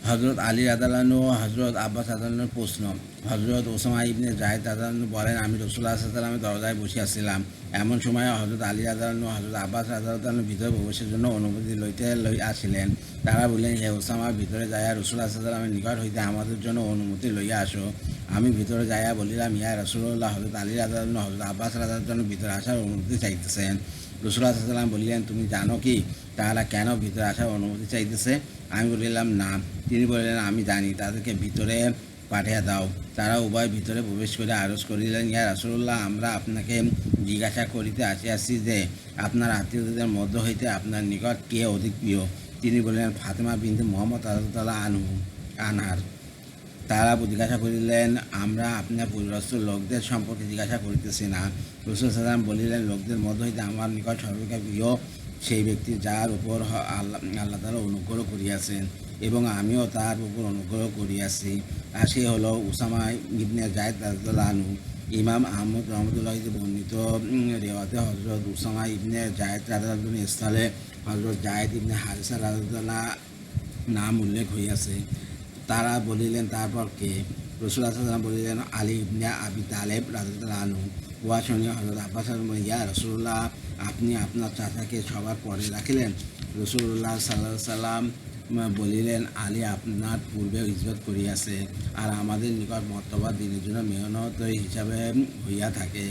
A: হযরত আলী রাদিয়াল্লাহু আনহু ও হযরত আব্বাস রাদিয়াল্লাহু আনহুর প্রশ্ন। হযরত ওসামা ইবনে যায়েদ রাদিয়াল্লাহু আনহু বলেন, আমি রাসূলুল্লাহ সাল্লাল্লাহু আলাইহি ওয়াসাল্লামের দরজায় বসিয়াছিলাম। এমন সময় হযরত আলী রাদিয়াল্লাহু আনহু হযরত আব্বাস রাদিয়াল্লাহু আনহু ভিতরে প্রবেশের জন্য অনুমতি লইতে আসিলেন। তারা বললেন, হে ওসামা, ভিতরে যাইয়া রাসূলুল্লাহ সাল্লাল্লাহু আলাইহি ওয়াসাল্লামের নিকট হইতে আমাদের জন্য অনুমতি লইয়া আসো। আমি ভিতরে যাইয়া বলিলাম, ইয়া রাসূলুল্লাহ, হযরত আলী রাদিয়াল্লাহু আনহু হযরত আব্বাস রাদিয়াল্লাহু আনহু ভিতরে আসার অনুমতি চাইতেছেন। রাসূলুল্লাহ সাল্লাল্লাহু আলাইহি ওয়াসাল্লাম বলিলেন, তুমি জানো কি তারা কেন ভিতরে আসার অনুমতি চাইতেছে? আমি বলিলাম, না। তিনি বললেন, আমি জানি, তাদেরকে ভিতরে পাঠিয়ে দাও। তারা উভয় ভিতরে প্রবেশ করে আরজ করিলেন, ইয়া রাসূলুল্লাহ, আমরা আপনাকে জিজ্ঞাসা করিতে আসিয়াছি যে আপনার আত্মীয়দের মধ্য হইতে আপনার নিকট কে অধিক প্রিয়? তিনি বললেন, ফাতেমা বিনতে মুহাম্মদ রাদিয়াল্লাহু আনহার। তারা জিজ্ঞাসা করিলেন, আমরা আপনার পরিবারস্থ লোকদের সম্পর্কে জিজ্ঞাসা করিতেছি না। রাসূল সাল্লাল্লাহু বলিলেন, লোকদের মধ্য হইতে আমার নিকট সর্বাপেক্ষা প্রিয় সেই ব্যক্তি যার উপর আল্লাহ তাআলা অনুগ্রহ করিয়াছেন এবং আমিও তার উপর অনুগ্রহ করিয়াছি, আর সে হলো উসামা ইবনে যায়েদ রাদিয়াল্লাহু আনহু। ইমাম আহমদ রহমতুল্লাহ বর্ণিত রেওয়াতে হযরত উসামা ইবনে যায়েদ রাদিয়াল্লাহু আনহু স্থলে হযরত যায়েদ ইবনে হারিসা রাদিয়াল্লাহু নাম উল্লেখ হইয়াছে। তারা বলিলেন, তারপর কে? রাসূল সাল্লাল্লাহু আলাইহি ওয়াসাল্লাম বলিলেন, আলী ইবনে আবি তালেব রাদিয়াল্লাহু আনহু। উহা শুনিয়া হযরত আব্বাস বলেন, ইয়া রাসূলুল্লাহ, আপনি আপনার চাচাকে সবার পরে রাখিলেন? রাসূলুল্লাহ সাল্লাল্লাহু আলাইহি ওয়াসাল্লাম বলিলেন, আলী আপনার পূর্বে হিজরত করিয়াছে, আর আমাদের নিকট মর্তবা দিনের জন্য মেহনত হিসাবে হইয়া থাকে।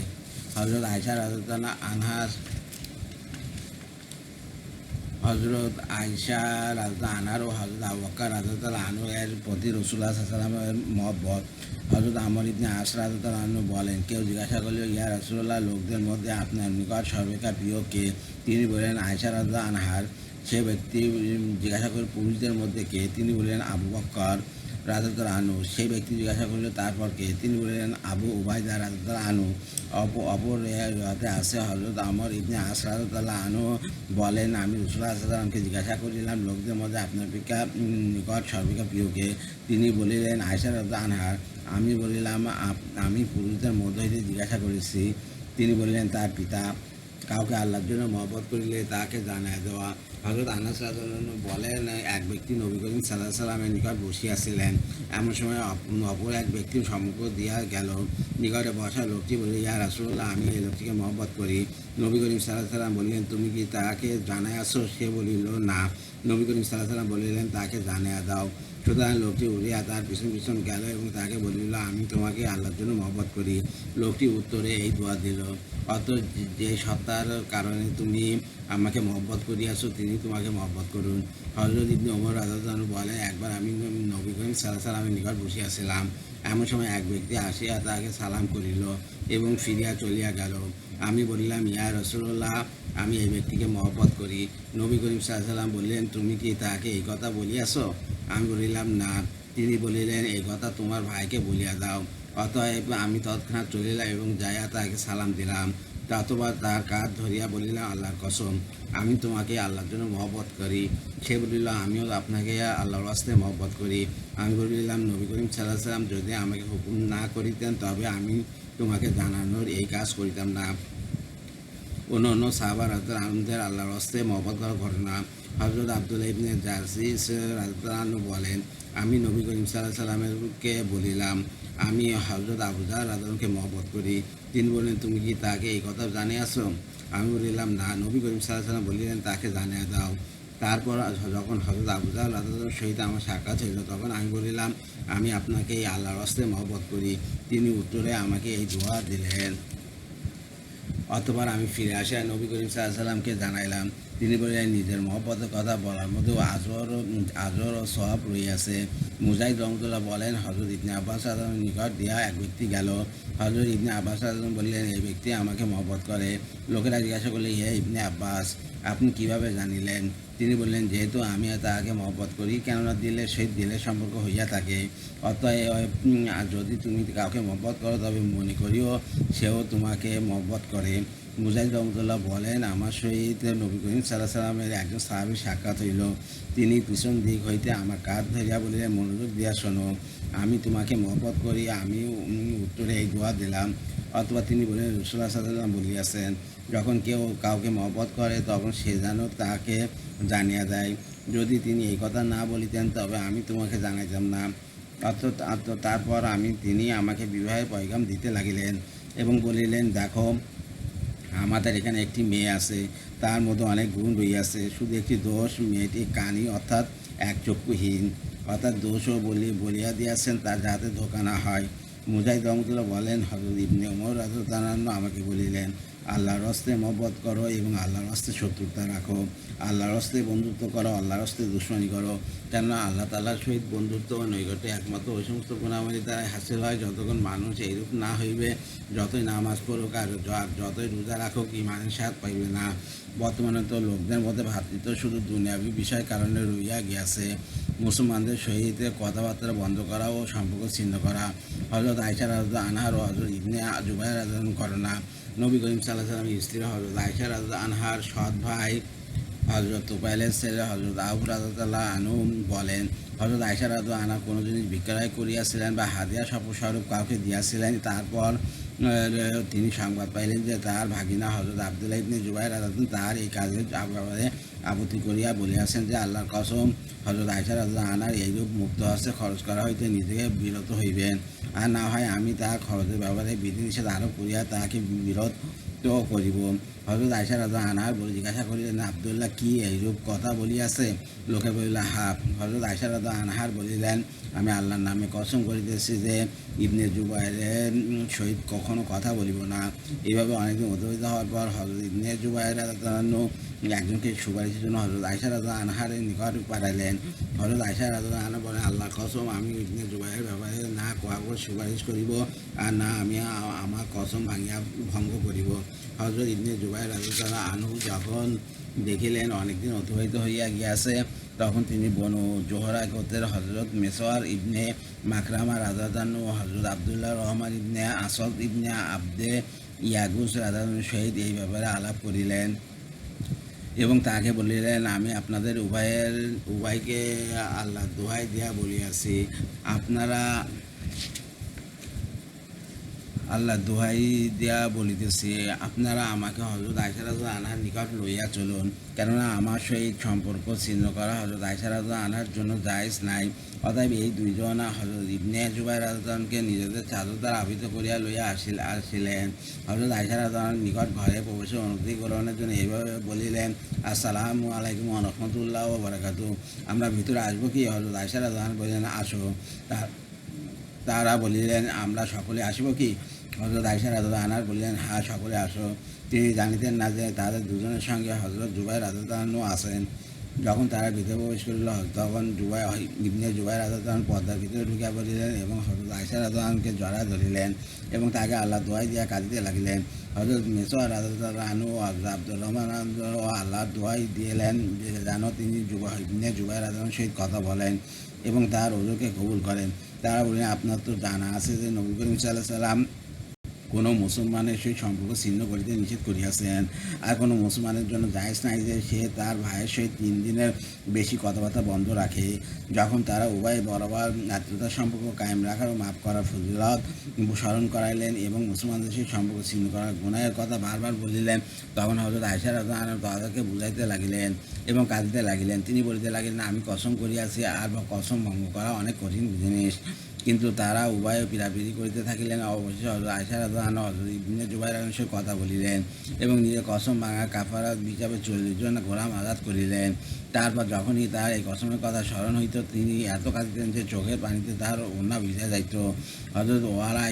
A: হযরত আয়েশা রাদিয়াল্লাহু আনহা হযরত আয়েশা রাদিয়াল্লাহু আনহার ও হযরত আবু বকর রাদিয়াল্লাহু আনহু এর প্রতি রাসূলুল্লাহ সাল্লাল্লাহু আলাইহি ওয়াসাল্লামের মহব্বত। হযরত আমর ইবনে আস রাদিয়াল্লাহু আনহু বলেন, কেউ জিজ্ঞাসা করল, ইয়া রাসূলুল্লাহ, লোকদের মধ্যে আপনার নিকট সর্বাপেক্ষা প্রিয় কে? তিনি বলেন, আয়েশা রাদিয়াল্লাহু আনহার। সে ব্যক্তি জিজ্ঞাসা করে, পুরুষদের মধ্যে কে? তিনি বললেন, আবু বকর রাদিয়াল্লাহু আনহু। সেই ব্যক্তি জিজ্ঞাসা করল, তারপর কে? তিনি বললেন, আবু উবাইদা রাদিয়াল্লাহু আনহু। অপর রেওয়াতে আছে, হযরত আমর ইবনে আস রাদিয়াল্লাহু আনহু বলেন, আমি রাসূলুল্লাহ সাল্লাল্লাহু আলাইহি ওয়াসাল্লামকে জিজ্ঞাসা করিলাম, লোকদের মধ্যে আপনার নিকট সর্বাপেক্ষা প্রিয় কে? তিনি বলিলেন, আয়েশা রাদিয়াল্লাহু আনহা। আমি বলিলাম, আমি পুরুষদের মধ্য হইতে জিজ্ঞাসা করেছি। তিনি বললেন, তার পিতা। কাউকে আল্লাহর জন্য মহব্বত করিলে তাকে জানায় দেওয়া। হযরত আনাস রাদিয়াল্লাহু আনহু বলেন, এক ব্যক্তি নবী করিম সাল্লাল্লাহু আলাইহি ওয়াসাল্লামের নিকট বসিয়াছিলেন। এমন সময় অপর এক ব্যক্তির সম্মুখ দিয়া গেল। নিকটে বসা লোকটি বলিল, ইয়া রাসূলুল্লাহ, আমি এই লোকটিকে মহব্বত করি। নবী করিম সাল্লাল্লাহু আলাইহি ওয়াসাল্লাম বললেন, তুমি কি তাকে জানাইয়াছ? সে বলিল, না। নবী করিম সাল্লাল্লাহু আলাইহি ওয়াসাল্লাম বলিলেন, তাকে জানাইয়া দাও। সুতরাং লোকটি উঠিয়া তার পিছন পিছন গেল এবং তাকে বলিল, আমি তোমাকে আল্লাহর জন্য মহব্বত করি। লোকটি উত্তরে এই দোয়া দিল, অত যে সত্তার কারণে তুমি আমাকে মহব্বত করিয়াছ, তিনি তোমাকে মহব্বত করুন। হযরত ইবনে ওমর রাদিয়াল্লাহু আনহু বলেন, একবার আমি নবী করিম সাল্লাল্লাহু আলাইহি ওয়াসাল্লামের নিকট বসিয়াছিলাম। এমন সময় এক ব্যক্তি আসিয়া তাকে সালাম করিল এবং ফিরিয়া চলিয়া গেল। আমি বলিলাম, ইয়া রাসূলুল্লাহ, আমি এই ব্যক্তিকে মহব্বত করি। নবী করিম সাল্লাল্লাহু আলাইহি ওয়াসাল্লাম বললেন, তুমি কি তাকে এই কথা বলিয়াছ? আমি বলিলাম, না। তিনি বলিলেন, এই কথা তোমার ভাইকে বলিয়া দাও। অতএব আমি তৎক্ষণাৎ চলিলাম এবং যাইয়া তাকে সালাম দিলাম। অতঃপর তার কাঁধ ধরিয়া বলিলাম, আল্লাহর কসম, আমি তোমাকে আল্লাহর জন্য মহব্বত করি। সে বলিল, আমিও আপনাকে আল্লাহর ওয়াস্তে মহব্বত করি। আমি বলিলাম, নবী করিম সাল্লাল্লাহু আলাইহি ওয়াসাল্লাম যদি আমাকে হুকুম না করিতেন, তবে আমি তোমাকে জানানোর এই কাজ করিতাম না। অন্য অন্য সাহাবা রাদিয়াল্লাহু আনহুদের আল্লাহর ওয়াস্তে মহব্বত করার ঘটনা। হযরত আব্দুল্লাহ ইবনে জারজিস রাদিয়াল্লাহু আনহু বলেন, আমি নবী করিম সাল্লাল্লাহু আলাইহি ওয়াসাল্লামকে বলিলাম, আমি হযরত আবু যার রাদিয়াল্লাহু আনহুকে মহব্বত করি। তিনি বললেন, তুমি কি তাকে এই কথা জানিয়াছ? আমি বলিলাম, না। নবী করিম সাল্লাল্লাহু আলাইহি ওয়াসাল্লাম বলিলেন, তাকে জানিয়ে দাও। তারপর যখন হযরত আবু যার রাদিয়াল্লাহু আনহুর সহিত আমার সাক্ষাৎ হইল, তখন আমি বলিলাম, আমি আপনাকে এই আল্লাহর ওয়াস্তে মহব্বত করি। তিনি উত্তরে আমাকে এই দোয়া দিলেন। অতঃপর আমি ফিরে আসিয়া নবী করিম সাল্লাল্লাহু আলাইহি ওয়াসাল্লামকে জানাইলাম। তিনি বললেন, নিজের মহব্বতের কথা বলার মধ্যেও আজর ও সওয়াব রহিয়াছে। মুজাহিদ রহমতুল্লাহ বলেন, হযরত ইবনে আব্বাস রাদিয়াল্লাহু আনহুর নিকট দিয়া এক ব্যক্তি গেল। হযরত ইবনে আব্বাস রাদিয়াল্লাহু আনহু বললেন, এই ব্যক্তি আমাকে মহব্বত করে। লোকেরা জিজ্ঞাসা করলে, হে ইবনে আব্বাস, আপনি কিভাবে জানিলেন? তিনি বললেন, যেহেতু আমি তাহাকে মহব্বত করি, কেননা দিলের সম্পর্ক হইয়া থাকে। অতএব যদি তুমি কাউকে মহব্বত করো, তবে মনে করিও সেও তোমাকে মহব্বত করে। মুজাহিদ রহমতুল্লাহ বলেন, আমার সহিত নবী করিম সাল্লাল্লাহু আলাইহি ওয়াসাল্লামের একজন সাহাবীর সাক্ষাৎ হইল। তিনি পিছন দিক হইতে আমার কাঁধ ধরিয়া বলিলেন, মনোযোগ দিয়া শোনো, আমি তোমাকে মহব্বত করি। আমি উত্তরে এই দোয়া দিলাম। অথবা তিনি বলেন, রাসূলুল্লাহ সাল্লাল্লাহু আলাইহি ওয়াসাল্লাম বলিয়াছেন, যখন কেউ কাউকে মহব্বত করে, তখন সে যেন তাকে জানিয়া দেয়। যদি তিনি এই কথা না বলিতেন, তবে আমি তোমাকে জানাইতাম না। তারপর তিনি আমাকে বিবাহের পয়গাম দিতে লাগিলেন এবং বলিলেন, দেখো, আমাদের এখানে একটি মেয়ে আছে, তার মধ্যে অনেক গুণ রইয়াছে। শুধু একটি দোষ, মেয়েটি কানি, অর্থাৎ এক চক্ষুহীন। অর্থাৎ দোষও বলিয়া দিয়াছেন, তার যাতে ধোঁকা না হয়। মুজাহিদ রহমতুল্লাহ বলেন, হযরত ইবনে ওমর রাদিয়াল্লাহু আনহু আমাকে বলিলেন, আল্লাহর হস্তে মহব্বত করো এবং আল্লাহর হস্তে শত্রুতা রাখো, আল্লাহর হস্তে বন্ধুত্ব করো, আল্লাহর হস্তে দুশ্মনী করো। কেননা আল্লাহ তাআলার সহিত বন্ধুত্ব ও নৈকট্য একমাত্র ওই সমস্ত গুণাবলী দ্বারাই হাসিল হয় যতক্ষণ মানুষ এইরূপ না হইবে। যতই নামাজ পড়ুক আর যতই রোজা রাখুক ইমানের স্বাদ পাইবে না। বর্তমানে তো লোকদের মধ্যে ভ্রাতৃত্ব শুধু দুনিয়াবী বিষয় কারণে রইয়া গিয়াছে। মুসলমানদের সহিত কথাবার্তা বন্ধ করা ও সম্পর্ক ছিন্ন করা। হযরত আয়েশা রাদিয়াল্লাহু আনহা ও হযরত ইবনে জুবাইর রাদিয়াল্লাহু ঘটনা। নবী করিম সাল্লাল্লাহু আলাইহি ওয়াসাল্লামের স্ত্রী হযরত আয়েশা রাদিয়াল্লাহু আনহার সৎ ভাই হযরত তুফাইলের ছেলে হযরত আবু রাদিয়াল্লাহু আনহু বলেন, হযরত আয়েশা রাদিয়াল্লাহু আনহা কোনো জিনিস বিক্রয় করিয়াছিলেন বা হাদিয়া স্বরূপ কাউকে দিয়াছিলেন। তারপর তিনি সংবাদ পাইলেন যে তার ভাগিনা হযরত আব্দুল্লাহ ইবনে জুবাইর রাদিয়াল্লাহু আনহু তার এই কাজের ব্যাপারে আপত্তি করিয়া বলিয়াছেন যে আল্লাহর কসম, হযরত আয়েশা রাদিয়াল্লাহু আনহার এইরূপ মুক্ত হস্তে খরচ করা হইতে নিজেকে বিরত হইবেন, আর না হয় আমি তার খরচের ব্যাপারে বিধিনিষেধ আরোপ করিয়া তাহাকে বিরত করিব। হযরত আয়েশা রাদিয়াল্লাহু আনহা জিজ্ঞাসা করিলেন, আব্দুল্লাহ কি এইরূপ কথা বলিয়াছে? লোকে বলিল, হা। হযরত আয়েশা রাদিয়াল্লাহু আনহা বলিলেন, আমি আল্লাহর নামে কসম করিতেছি যে ইবনে জুবাইরের সহিত কখনো কথা বলিব না। এইভাবে অনেকদিন অতিবাহিত হওয়ার পর হযরত ইবনে জুবাইর রাদিয়াল্লাহু আনহু একজনকে সুপারিশের জন্য হযরত আয়েশা রাদিয়াল্লাহু আনহার নিকট পাঠাইলেন। হযরত আয়েশা রাদিয়াল্লাহু আনহা বলেন, আল্লাহর কসম, আমি ইবনে জুবাইরের ব্যাপারে না কাহাকে সুপারিশ করিব আর না আমি আমার কসম ভঙ্গ করিব। হযরত ইবনে জুবাইর রাদিয়াল্লাহু আনহু যখন দেখিলেন অনেকদিন অতিবাহিত হইয়া গিয়াছে, তখন তিনি বনু জোহরা গোত্রের হযরত মেসওয়ার ইবনে মাকরামা রাদিয়াল্লাহু আনহু ও হযরত আব্দুল্লাহ রহমান ইবনে আসাদ ইবনে আবদে ইয়াগুস রাদিয়াল্লাহু আনহুর সহিত এই ব্যাপারে আলাপ করিলেন এবং তাহাকে বলিলেন, আমি আপনাদের উভয়কে আল্লাহর দোহাই দিয়া বলিয়াছি, আপনারা আল্লাহর দোহাই দিয়া বলিতেছি, আপনারা আমাকে হযরত আয়েশা রাদিয়াল্লাহু আনহার নিকট লইয়া চলুন, কেননা আমার সহিত সম্পর্ক ছিন্ন করা হযরত আয়েশা রাদিয়াল্লাহু আনহার জন্য জায়েজ নাই। অতএব এই দুইজন হযরত ইবনে জুবাইর রাদিয়াল্লাহু আনহুকে নিজেদের চাদর দ্বারা আবৃত করিয়া লইয়া আসিলেন। হযরত আয়েশা রাদিয়াল্লাহু আনহার নিকট ঘরে প্রবেশের অনুমতি গ্রহণের জন্য এইভাবে বলিলেন, আসসালামু আলাইকুম ওয়া রাহমাতুল্লাহি ওয়া বারাকাতুহু। আমরা ভিতরে আসবো কি? হযরত আয়েশা রাদিয়াল্লাহু আনহা বললেন, আসো। তারা বলিলেন, আমরা সকলে আসিব কি? হযরত আয়েশা রাদিয়াল্লাহু আনহা বললেন, হ্যাঁ, সকলে আসো। তিনি জানিতেন না যে তাদের দুজনের সঙ্গে হযরত জুবাইর রাদিয়াল্লাহু আনহু আছেন। যখন তারা ভিতরে প্রবেশ করিল, তখন ইবনে জুবাইর রাদিয়াল্লাহু আনহু পর্দার ভিতরে ঢুকিয়া পড়িলেন এবং হযরত আয়েশা রাদিয়াল্লাহু আনহুকে জড়ায় ধরিলেন এবং তাকে আল্লাহর দোহাই দিয়া কাঁদিতে লাগিলেন। হযরত মেসওয়ার রাদিয়াল্লাহু আনহু ও হযরত আব্দুর রহমান ও আল্লাহর দোহাই দিলেন যেন তিনি ইবনে জুবাইর রাদিয়াল্লাহু আনহুর সহিত কথা বলেন এবং তার ওযরকে কবুল করেন। তারা বললেন, আপনার তো জানা আছে যে নবী করিম সাল্লাল্লাহু আলাইহি ওয়াসাল্লাম কোনো মুসলমানের সেই সম্পর্ক ছিন্ন করিতে নিষেধ করিয়াছেন, আর কোনো মুসলমানের জন্য জায়েজ নাই যে সে তার ভাইয়ের সহিত 3 দিনের বেশি কথাবার্তা বন্ধ রাখে। যখন তারা উভয় বরাবর আত্মীয়তার সম্পর্ক কায়েম রাখার ও মাফ করার ফজিলত স্মরণ করাইলেন এবং মুসলমানদের সেই সম্পর্ক ছিন্ন করার গুনাহের কথা বারবার বলিলেন, তখন হযরত আয়েশা রাদিয়াল্লাহু আনহা তাদেরকে বুঝাইতে লাগিলেন এবং কাঁদিতে লাগিলেন। তিনি বলিতে লাগিলেন, আমি কসম করিয়াছি, আর কসম ভঙ্গ করা অনেক কঠিন জিনিস। কিন্তু তারা উভয়ে পীড়াপিড়ি করিতে থাকিলেন। অবশেষে হযরত আয়েশা রাদিয়াল্লাহু আনহা হযরত ইবনে জুবাইর রাদিয়াল্লাহু আনহুর সঙ্গে কথা বলিলেন এবং নিজের কসম ভাঙা কাফারাত হিসাবে 40 জন গোলাম আজাদ করিলেন। তারপর যখনই তার এই কসমের কথা স্মরণ হইত, তিনি এত কাঁদিতেন যে চোখের পানিতে তার ওড়না ভিজে যাইত। হযরত ওয়ারা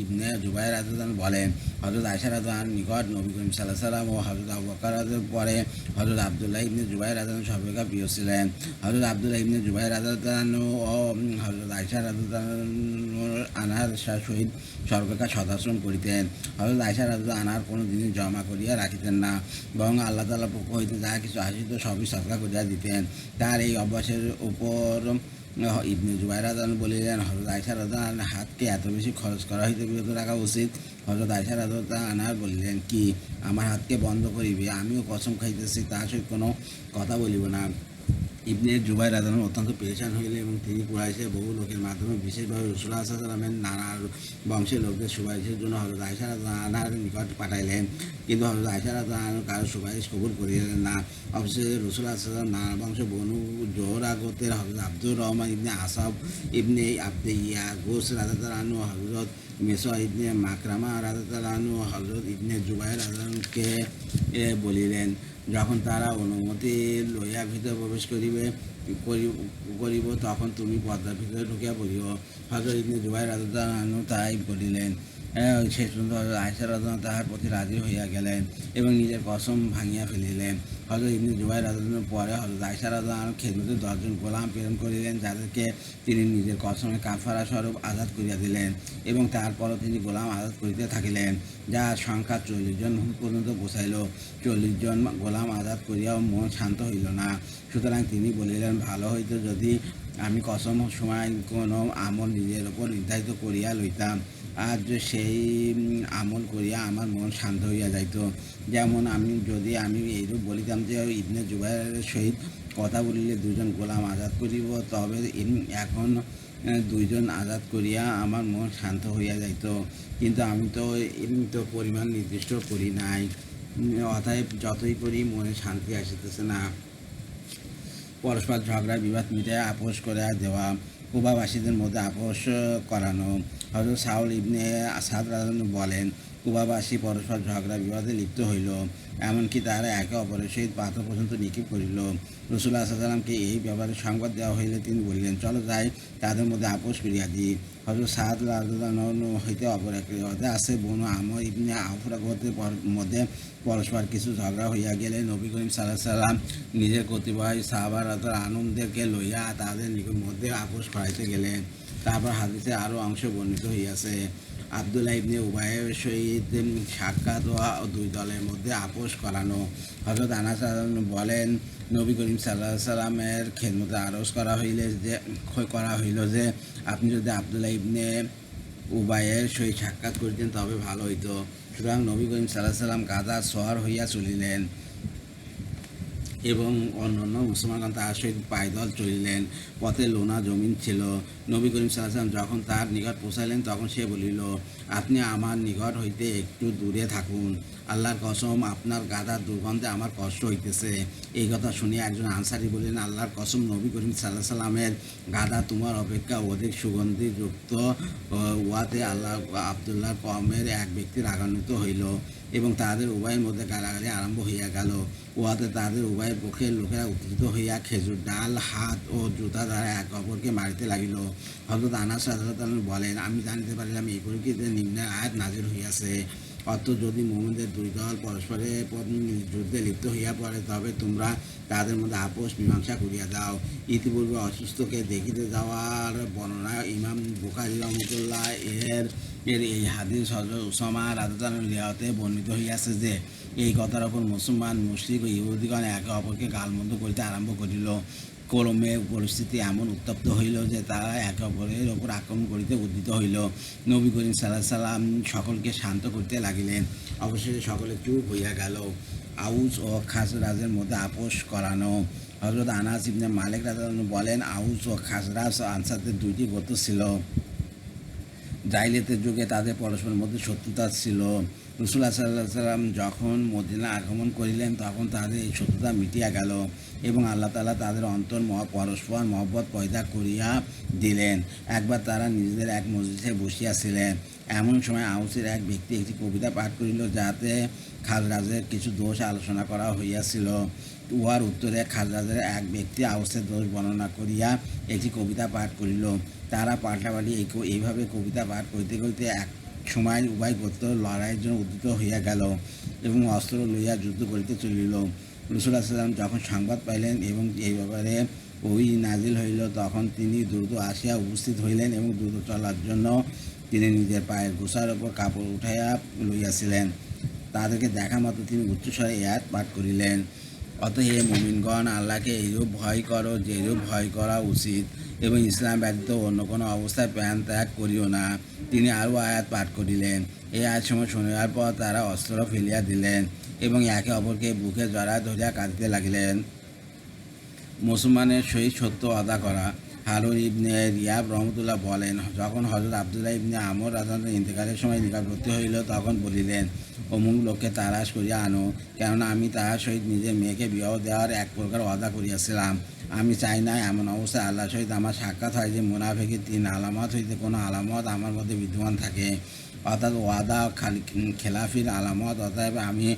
A: ইবনে জুবাইর রাদিয়াল্লাহু আনহু বলেন, হযরত আয়েশা রাদিয়াল্লাহু আনহার নিকট নবী করিম সাল্লাল্লাহু আলাইহি ওয়াসাল্লাম ও হযরত আবু বকর রাদিয়াল্লাহু পরে হযরত আব্দুল্লাহ ইবনে জুবাইর রাদিয়াল্লাহু আনহু সর্বাপেক্ষা প্রিয় ছিলেন। হযরত আব্দুল্লাহ ইবনে জুবাইর রাদিয়াল্লাহু আনহু ও হযরত আয়েশা রাদিয়াল্লাহু আনহার সহিত সর্বাপেক্ষা সদাচরণ করিতেন। হযরত আয়েশা রাদিয়াল্লাহু আনহার কোনো জিনিস জমা করিয়া রাখিতেন না, বরং আল্লাহ তাআলার পক্ষ হইতে যাহা কিছু আসিত সবই সদকা করিয়া দিতেন। তার এই অভ্যাসের উপর ইবনে জুবাইর রাদিয়াল্লাহু আনহু বলিলেন, হযরত আয়েশা রাদিয়াল্লাহু আনহার হাতকে এত বেশি খরচ করা হইতে বিরত রাখা উচিত। হযরত আয়েশা রাদিয়াল্লাহু আনহা বলিলেন, কি আমার হাতকে বন্ধ করিবে? আমিও কসম খাইতেছি তার সহিত কোনো কথা বলিব না। ইবনে জুবাইর রাদিয়াল্লাহু আনহু অত্যন্ত পেরেশান হইলেন এবং তিনি কুরাইশের বহু লোকের মাধ্যমে বিশেষভাবে রাসূলুল্লাহ সাল্লাল্লাহু আলাইহি ওয়াসাল্লামের নানা বংশের লোকদের সুপারিশের জন্য হযরত আয়েশা রাদিয়াল্লাহু আনহার নিকট পাঠাইলেন, কিন্তু হযরত আয়েশা রাদিয়াল্লাহু আনহু কারো সুপারিশ কবুল করিলেন না। অবশেষে রাসূলুল্লাহ সাল্লাল্লাহু আলাইহি ওয়াসাল্লাম নানা বংশ বনু জোহরা গোত্রের হযরত আব্দুর রহমান ইবনে আসাব ইবনে আবদে ইয়াগুস রাদিয়াল্লাহু আনহু, হযরত মেসওয়ার ইবনে মাকরামা রাদিয়াল্লাহু আনহু, হযরত ইবনে জুবাইর রাদিয়াল্লাহু আনহুকে বলিলেন, যখন তারা অনুমতি লইয়া ভিতরে প্রবেশ করিব তখন তুমি পর্দার ভিতরে ঢুকিয়া পড়িও। হযরত ইবনে জুবাইর রাদিয়াল্লাহু আনহু তাই বলিলেন। শেষ পর্যন্ত হযরত আয়েশা রাদিয়াল্লাহু তাহার প্রতি রাজি হইয়া গেলেন এবং নিজের কসম ভাঙিয়া ফেলিলেন। হযরত ইবনে জুবাইর রাদিয়াল্লাহু পরে হযরত আয়েশা রাদিয়াল্লাহু খেদমতে 10 জন গোলাম প্রেরণ করিলেন, যাদেরকে তিনি নিজের কসমের কাফারা স্বরূপ আজাদ করিয়া দিলেন এবং তারপরও তিনি গোলাম আজাদ করিতে থাকিলেন, যার সংখ্যা 40 জন পর্যন্ত পৌঁছাইল। 40 জন গোলাম আজাদ করিয়াও মন শান্ত হইল না। সুতরাং তিনি বলিলেন, ভালো হইত যদি আমি কসম সময় কোনো আমল নিজের ওপর নির্ধারিত করিয়া লইতাম, আর সেই আমল করিয়া আমার মন শান্ত হইয়া যাইত। যেমন যদি আমি এইরূপ বলিতাম যে ইবনে জুবাইরের সহিত কথা বলিলে 2 জন গোলাম আজাদ করিব, তবে এখন 2 জন আজাদ করিয়া আমার মন শান্ত হইয়া যাইত। কিন্তু আমি তো পরিমাণ নির্দিষ্ট করি নাই, অতএব যতই করি মনে শান্তি আসিতেছে না। পরস্পর ঝগড়া বিবাদ মিটাইয়া আপোষ করে দেওয়া, কুবাবাসীদের মধ্যে আপোষ করানো। হযরত সাউল ইবনে আসাদ রাদিয়াল্লাহু বলেন, কুবাবাসী পরস্পর ঝগড়া বিবাদে লিপ্ত হইল, এমনকি তারা একে অপরের সহিত পাথর পর্যন্ত নিক্ষেপ করিল। রাসূলুল্লাহ সাল্লাল্লাহু আলাইহি ওয়াসাল্লামকে এই ব্যাপারে সংবাদ দেওয়া হইলে তিনি বলিলেন, চলো যাই, তাদের মধ্যে আপোষ করিয়া দিই। হযরত সাদ রাদিয়াল্লাহু হইতে অপর এক রিওয়ায়েতে আছে, বনু আমর ইবনে আওফ গোত্রের মধ্যে পরস্পর কিছু ঝগড়া হইয়া গেলে নবী করিম সাল্লাল্লাহু আলাইহি ওয়াসাল্লাম নিজের কতিপয় সাহাবা আনন্দকে লইয়া তাদের মধ্যে আপোষ করাইতে গেলেন। তারপর হাদিসে আরও অংশ বর্ণিত হইয়াছে, আব্দুল্লাহ ইবনে উবাইয়ের সহিত সাক্ষাৎ ও 2 দলের মধ্যে আপোষ করানো। হযরত আনাস রাদিয়াল্লাহু বলেন, নবী করিম সাল্লাল্লাহু আলাইহি ওয়াসাল্লামের খেদমতে আরজ করা হইল যে আপনি যদি আব্দুল্লাহ ইবনে উবাইয়ের সহিত সাক্ষাৎ করিতেন তবে ভালো হইত। সুতরাং নবী করিম সাল্লাল্লাহু আলাইহি ওয়াসাল্লাম গাদার সওয়ার হইয়া চলিলেন এবং অন্যান্য মুসলমানগণ তাহার সহিত পায়দল চলিলেন। পথে লোনা জমিন ছিল। নবী করিম সাল্লাল্লাহু আলাইহি ওয়াসাল্লাম যখন তাহার নিকট পৌঁছাইলেন, তখন সে বলিল, আপনি আমার নিকট হইতে একটু দূরে থাকুন, আল্লাহর কসম আপনার গাদার দুর্গন্ধে আমার কষ্ট হইতেছে। এই কথা শুনিয়া একজন আনসারী বলিলেন, আল্লাহর কসম, নবী করিম সাল্লাল্লাহু আলাইহি ওয়াসাল্লামের গাদা তোমার অপেক্ষা অধিক সুগন্ধিযুক্ত। উহাতে আব্দুল্লাহর কওমের এক ব্যক্তি রাগান্বিত হইল এবং তাহাদের উভয়ের মধ্যে গালাগালি আরম্ভ হইয়া গেল। উহাতে তাহাদের উভয়ের পক্ষের লোকেরা উত্তেজিত হইয়া খেজুর ডাল, হাত ও জুতা দ্বারা এক অপরকে মারিতে লাগিল। হযরত আনাস রাদিয়াল্লাহু তাআলা বলেন, আমি জানিতে পারিলাম এই পরিপ্রেক্ষিতে নিম্নের আয়াত নাযিল হইয়াছে, অর্থ যদি মুমিনদের 2 দল পরস্পরের যুদ্ধে লিপ্ত হইয়া পড়ে, তবে তোমরা তাদের মধ্যে আপোষ মীমাংসা করিয়া দাও। ইতিপূর্বে অসুস্থকে দেখিতে যাওয়ার বর্ণনা ইমাম বুখারী রাহমাতুল্লাহ এর এই হাদিস হযরত উসামা রাদিয়াল্লাহু আনহু রিওয়ায়াতে বর্ণিত হইয়াছে যে, এই কথার উপর মুসলমান, মুশরিক ও ইহুদীগণ একে অপরকে গালমন্দ করিতে আরম্ভ করিল। ক্রমে পরিস্থিতি এমন উত্তপ্ত হইল যে তারা একে অপরের ওপর আক্রমণ করিতে উদ্যত হইল। নবী করিম সাল্লাল্লাহু আলাইহি ওয়াসাল্লাম সকলকে শান্ত করিতে লাগিলেন। অবশেষে সকলে চুপ হইয়া গেল। আউস ও খাজরাজের মধ্যে আপোষ করানো। হযরত আনাস ইবনে মালিক রাদিয়াল্লাহু আনহু বলেন, আউস ও খাজরাজ আনসারদের 2টি গোত্র ছিল। জাহিলিয়াতের যুগে তাদের পরস্পরের মধ্যে শত্রুতা ছিল। রাসূলুল্লাহ সাল্লাল্লাহু আলাইহি ওয়াসাল্লাম যখন মদিনা আগমন করিলেন, তখন তাদের এই শত্রুতা মিটিয়া গেল এবং আল্লাহ তাআলা তাদের অন্তর পরস্পর মহব্বত পয়দা করিয়া দিলেন। একবার তারা নিজেদের এক মজলিসে বসিয়াছিলেন, এমন সময় আউসের এক ব্যক্তি একটি কবিতা পাঠ করিল, যাতে খাজরাজের কিছু দোষ আলোচনা করা হইয়াছিল। উহার উত্তরে খাজরাজের এক ব্যক্তি আউসের দোষ বর্ণনা করিয়া একটি কবিতা পাঠ করিল। তারা পাল্টাপাল্টি এইভাবে কবিতা পাঠ করিতে করিতে এক সময় উভয় গোত্র লড়াইয়ের জন্য উদ্যত হইয়া গেল এবং অস্ত্র লইয়া যুদ্ধ করিতে চলিল। রাসূলুল্লাহ সাল্লাল্লাহু আলাইহি ওয়াসাল্লাম যখন সংবাদ পাইলেন এবং এই ব্যাপারে ওহী নাজিল হইল, তখন তিনি দ্রুত আসিয়া উপস্থিত হইলেন এবং দ্রুত চলার জন্য তিনি নিজের পায়ের গোছার ওপর কাপড় উঠাইয়া লইয়াছিলেন। তাদেরকে দেখা মাত্র তিনি উচ্চস্বরে এই আয়াত পাঠ করিলেন, অতএব মুমিনগণ, আল্লাহকে এইরূপ ভয় করো যেরূপ ভয় করা উচিত এবং ইসলাম ব্যতীত অন্য কোনো অবস্থায় প্রাণ ত্যাগ করিও না। তিনি আরও আয়াত পাঠ করিলেন। এই আয়াত সময় শোনার পর তারা অস্ত্র ফেলিয়া দিলেন এবং একে অপরকে বুকে জড়ায় ধরিয়া কাঁদিতে লাগিলেন। মুসলমানের সহিত সত্য আদা করা। হারুন ইবনে রিয়াব রহমতুল্লাহ বলেন, যখন হযরত আব্দুল্লাহ ইবনে আমর রাদিয়াল্লাহু ইন্তেকালের সময় নিকটবর্তী হইল, তখন বলিলেন, অমুক লোককে তালাশ করিয়া আনো, কেননা আমি তাহার সহিত নিজের মেয়েকে বিবাহ দেওয়ার এক প্রকার ওয়াদা করিয়াছিলাম। আমি চাই না এমন অবস্থায় আল্লাহর সহিত আমার সাক্ষাৎ হয় যে মুনাফিকের 3 আলামত হইতে কোনো আলামত আমার মধ্যে বিদ্যমান থাকে, অর্থাৎ ওয়াদা খেলাফির আলামত। অতএব আমি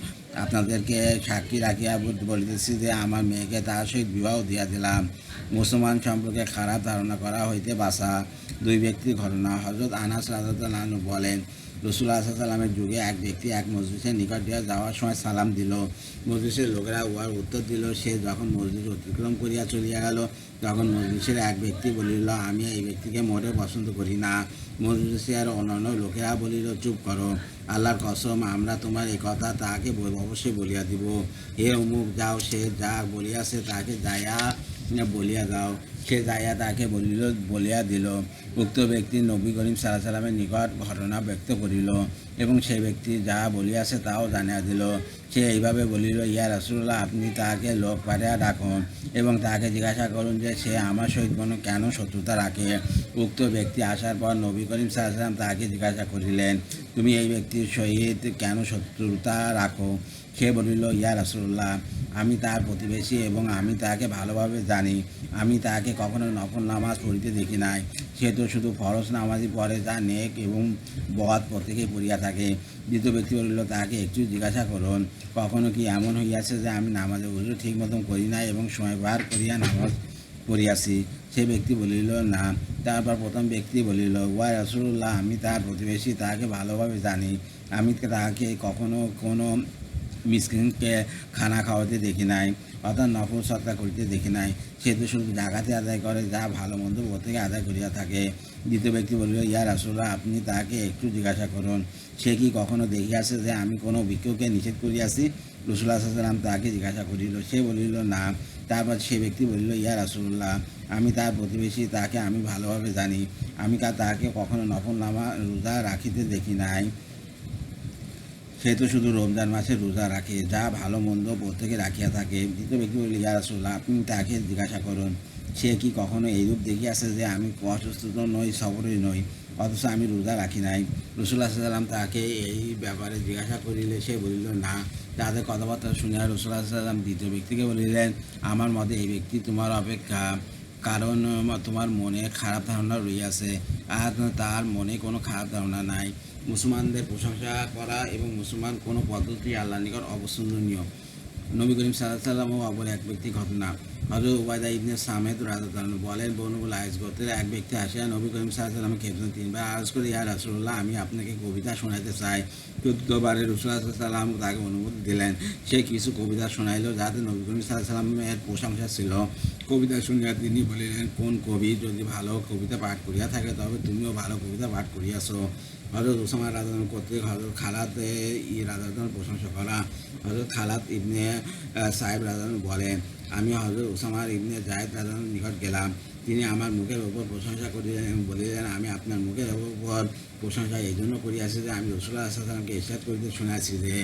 A: আপনাদেরকে সাক্ষী রাখিয়া বলিতেছি যে আমার মেয়েকে তাহার সহিত বিবাহ দিয়া দিলাম। মুসলমান সম্পর্কে খারাপ ধারণা করা হইতে বাঁচা। 2 ব্যক্তির ঘটনা। হযরত আনাস রাদিয়াল্লাহু আনহু বলেন, রাসূলুল্লাহ সাল্লাল্লাহু আলাইহি ওয়াসাল্লামের যুগে এক ব্যক্তি এক মজলিসের নিকট দিয়ে যাওয়ার সময় সালাম দিল। মজলিসের লোকেরা উহার উত্তর দিল। সে যখন মজলিস অতিক্রম করিয়া চলিয়া গেল, তখন মজলিসের এক ব্যক্তি বলিল, আমি এই ব্যক্তিকে মোটেও পছন্দ করি না। মজলিসের অন্যান্য লোকেরা বলিল, চুপ করো, আল্লাহর কসম, আমরা তোমার এই কথা তাহাকে অবশ্যই বলিয়া দিব। হে অমুক, যাও, সে যা বলিয়াছে তাকে যাইয়া বলিয়া দাও। সে যাইয়া তাকে বলিয়া দিল। উক্ত ব্যক্তি নবী করিম সাল্লাল্লাহু আলাইহি ওয়াসাল্লামের নিকট ঘটনা ব্যক্ত করিল এবং সেই ব্যক্তি যা বলিয়াছে তাও জানিয়া দিল। সে এইভাবে বলিল, ইয়া রাসূলুল্লাহ, আপনি তাহাকে লোক পাঠিয়া ডাকুন এবং তাহাকে জিজ্ঞাসা করুন যে সে আমার সহিত কেন শত্রুতা রাখে। উক্ত ব্যক্তি আসার পর নবী করিম সাল্লাল্লাহু আলাইহি ওয়াসাল্লাম তাহাকে জিজ্ঞাসা করিলেন, তুমি এই ব্যক্তির সহিত কেন শত্রুতা রাখো? সে বলিল, ইয়া রাসূলুল্লাহ, আমি তার প্রতিবেশী এবং আমি তাকে ভালোভাবে জানি। আমি তাকে কখনো নফল নামাজ পড়িতে দেখি নাই। সে তো শুধু ফরজ নামাজই পড়ে, যা নেক এবং বদ প্রত্যেকেই পড়িয়া থাকে। দ্বিতীয় ব্যক্তি বলিল, তাকে একটু জিজ্ঞাসা করুন, কখনো কি এমন হইয়াছে যে আমি নামাজের উজু ঠিক মতন করি নাই এবং সময় বার করিয়া নামাজ পড়িয়াছি? সে ব্যক্তি বলিল, না। তারপর প্রথম ব্যক্তি বলিল, ওয়া রাসূলুল্লাহ, আমি তার প্রতিবেশী, তাকে ভালোভাবে জানি। আমি তাকে কখনো কোনো মিসকিনকে খানা খাওয়াতে দেখি নাই, অর্থাৎ নফল সৎকার করিতে দেখি নাই। সে তো শুধু জাকাতে আদায় করে, যা ভালো মন্দ প্রত্যেকে আদায় করিয়া থাকে। দ্বিতীয় ব্যক্তি বলিল, ইয়া রাসূলুল্লাহ, আপনি তাকে একটু জিজ্ঞাসা করুন, সে কি কখনো দেখিয়াছে যে আমি কোনো ভিক্ষুককে নিষেধ করিয়াছি? রাসূলুল্লাহ সাল্লাল্লাহু আলাইহি ওয়াসাল্লাম তাকে জিজ্ঞাসা করিল। সে বলিল, না। তারপর সে ব্যক্তি বলিল, ইয়া রাসূলুল্লাহ, আমি তার প্রতিবেশী, তাকে আমি ভালোভাবে জানি। আমি তাকে কখনো নফল রোজা রাখিতে দেখি নাই। সে তো শুধু রমজান মাসে রোজা রাখে, যা ভালো মন্দ প্রত্যেকে রাখিয়া থাকে। দ্বিতীয় ব্যক্তি বলিল, ইয়া রাসূলুল্লাহ, আপনি তাকে জিজ্ঞাসা করুন, সে কি কখনো এইরূপ দেখিয়াছে যে আমি অসুস্থ নই, সফরই নই, অথচ আমি রোজা রাখি নাই? রাসূলুল্লাহ সাল্লাল্লাহু আলাইহি ওয়াসাল্লাম তাকে এই ব্যাপারে জিজ্ঞাসা করিলে সে বলিল, না। তাদের কথাবার্তা শুনিয়া রাসূলুল্লাহ সাল্লাল্লাহু আলাইহি ওয়াসাল্লাম দ্বিতীয় ব্যক্তিকে বলিলেন, আমার মতে এই ব্যক্তি তোমার অপেক্ষা, কারণ তোমার মনে খারাপ ধারণা রইয়াছে, আর তার মনে কোনো খারাপ ধারণা নাই। মুসলমানদের প্রশংসা করা এবং মুসলমান কোনো পদ্ধতি আল্লাহর নিকট অবসন্ডনীয়। নবী করিম সাল্লাল্লাহু আলাইহি ওয়াসাল্লাম ও অপর এক ব্যক্তি ঘটনা। হযরত উবায়দা ইবনে সামিত রাদিয়াল্লাহু আনহু বলেন, বনু লাইস গোত্রের এক ব্যক্তি আসিয়া নবী করিম সাল্লাল্লাহু আলাইহি ওয়াসাল্লামকে খেদমতে তিনবার আরজ করে, ইয়া রাসূলুল্লাহ, আমি আপনাকে কবিতা শোনাইতে চাই। চতুর্থবারে রাসূলুল্লাহ সাল্লাল্লাহু আলাইহি ওয়াসাল্লাম তাকে অনুমতি দিলেন। সে কিছু কবিতা শোনাইল, যাতে নবী করিম সাল্লাল্লাহু আলাইহি ওয়াসাল্লামের প্রশংসা ছিল। কবিতা শুনিয়া তিনি বলিলেন, কোন কবি যদি ভালো কবিতা পাঠ করিয়া থাকে, তবে তুমিও ভালো কবিতা পাঠ করিয়াছ। হযরত উসামা রাদিয়াল্লাহু আনহু কর্তৃক হযরত খালাদ রাদিয়াল্লাহু আনহু প্রশংসা করা। হযরত খালাদ ইবনে সাহেব রাদিয়াল্লাহু আনহু বলেন, আমি হযরত উসামা ইবনে যায়েদ রাদিয়াল্লাহু আনহুর নিকট গেলাম। তিনি আমার মুখের ওপর প্রশংসা করিলেন এবং বলিলেন, আমি আপনার মুখের ওপর প্রশংসা এই জন্য করিয়াছি যে আমি রাসূলুল্লাহ সাল্লাল্লাহু আলাইহি ওয়াসাল্লামকে ইরশাদ করিতে শুনিয়াছি যে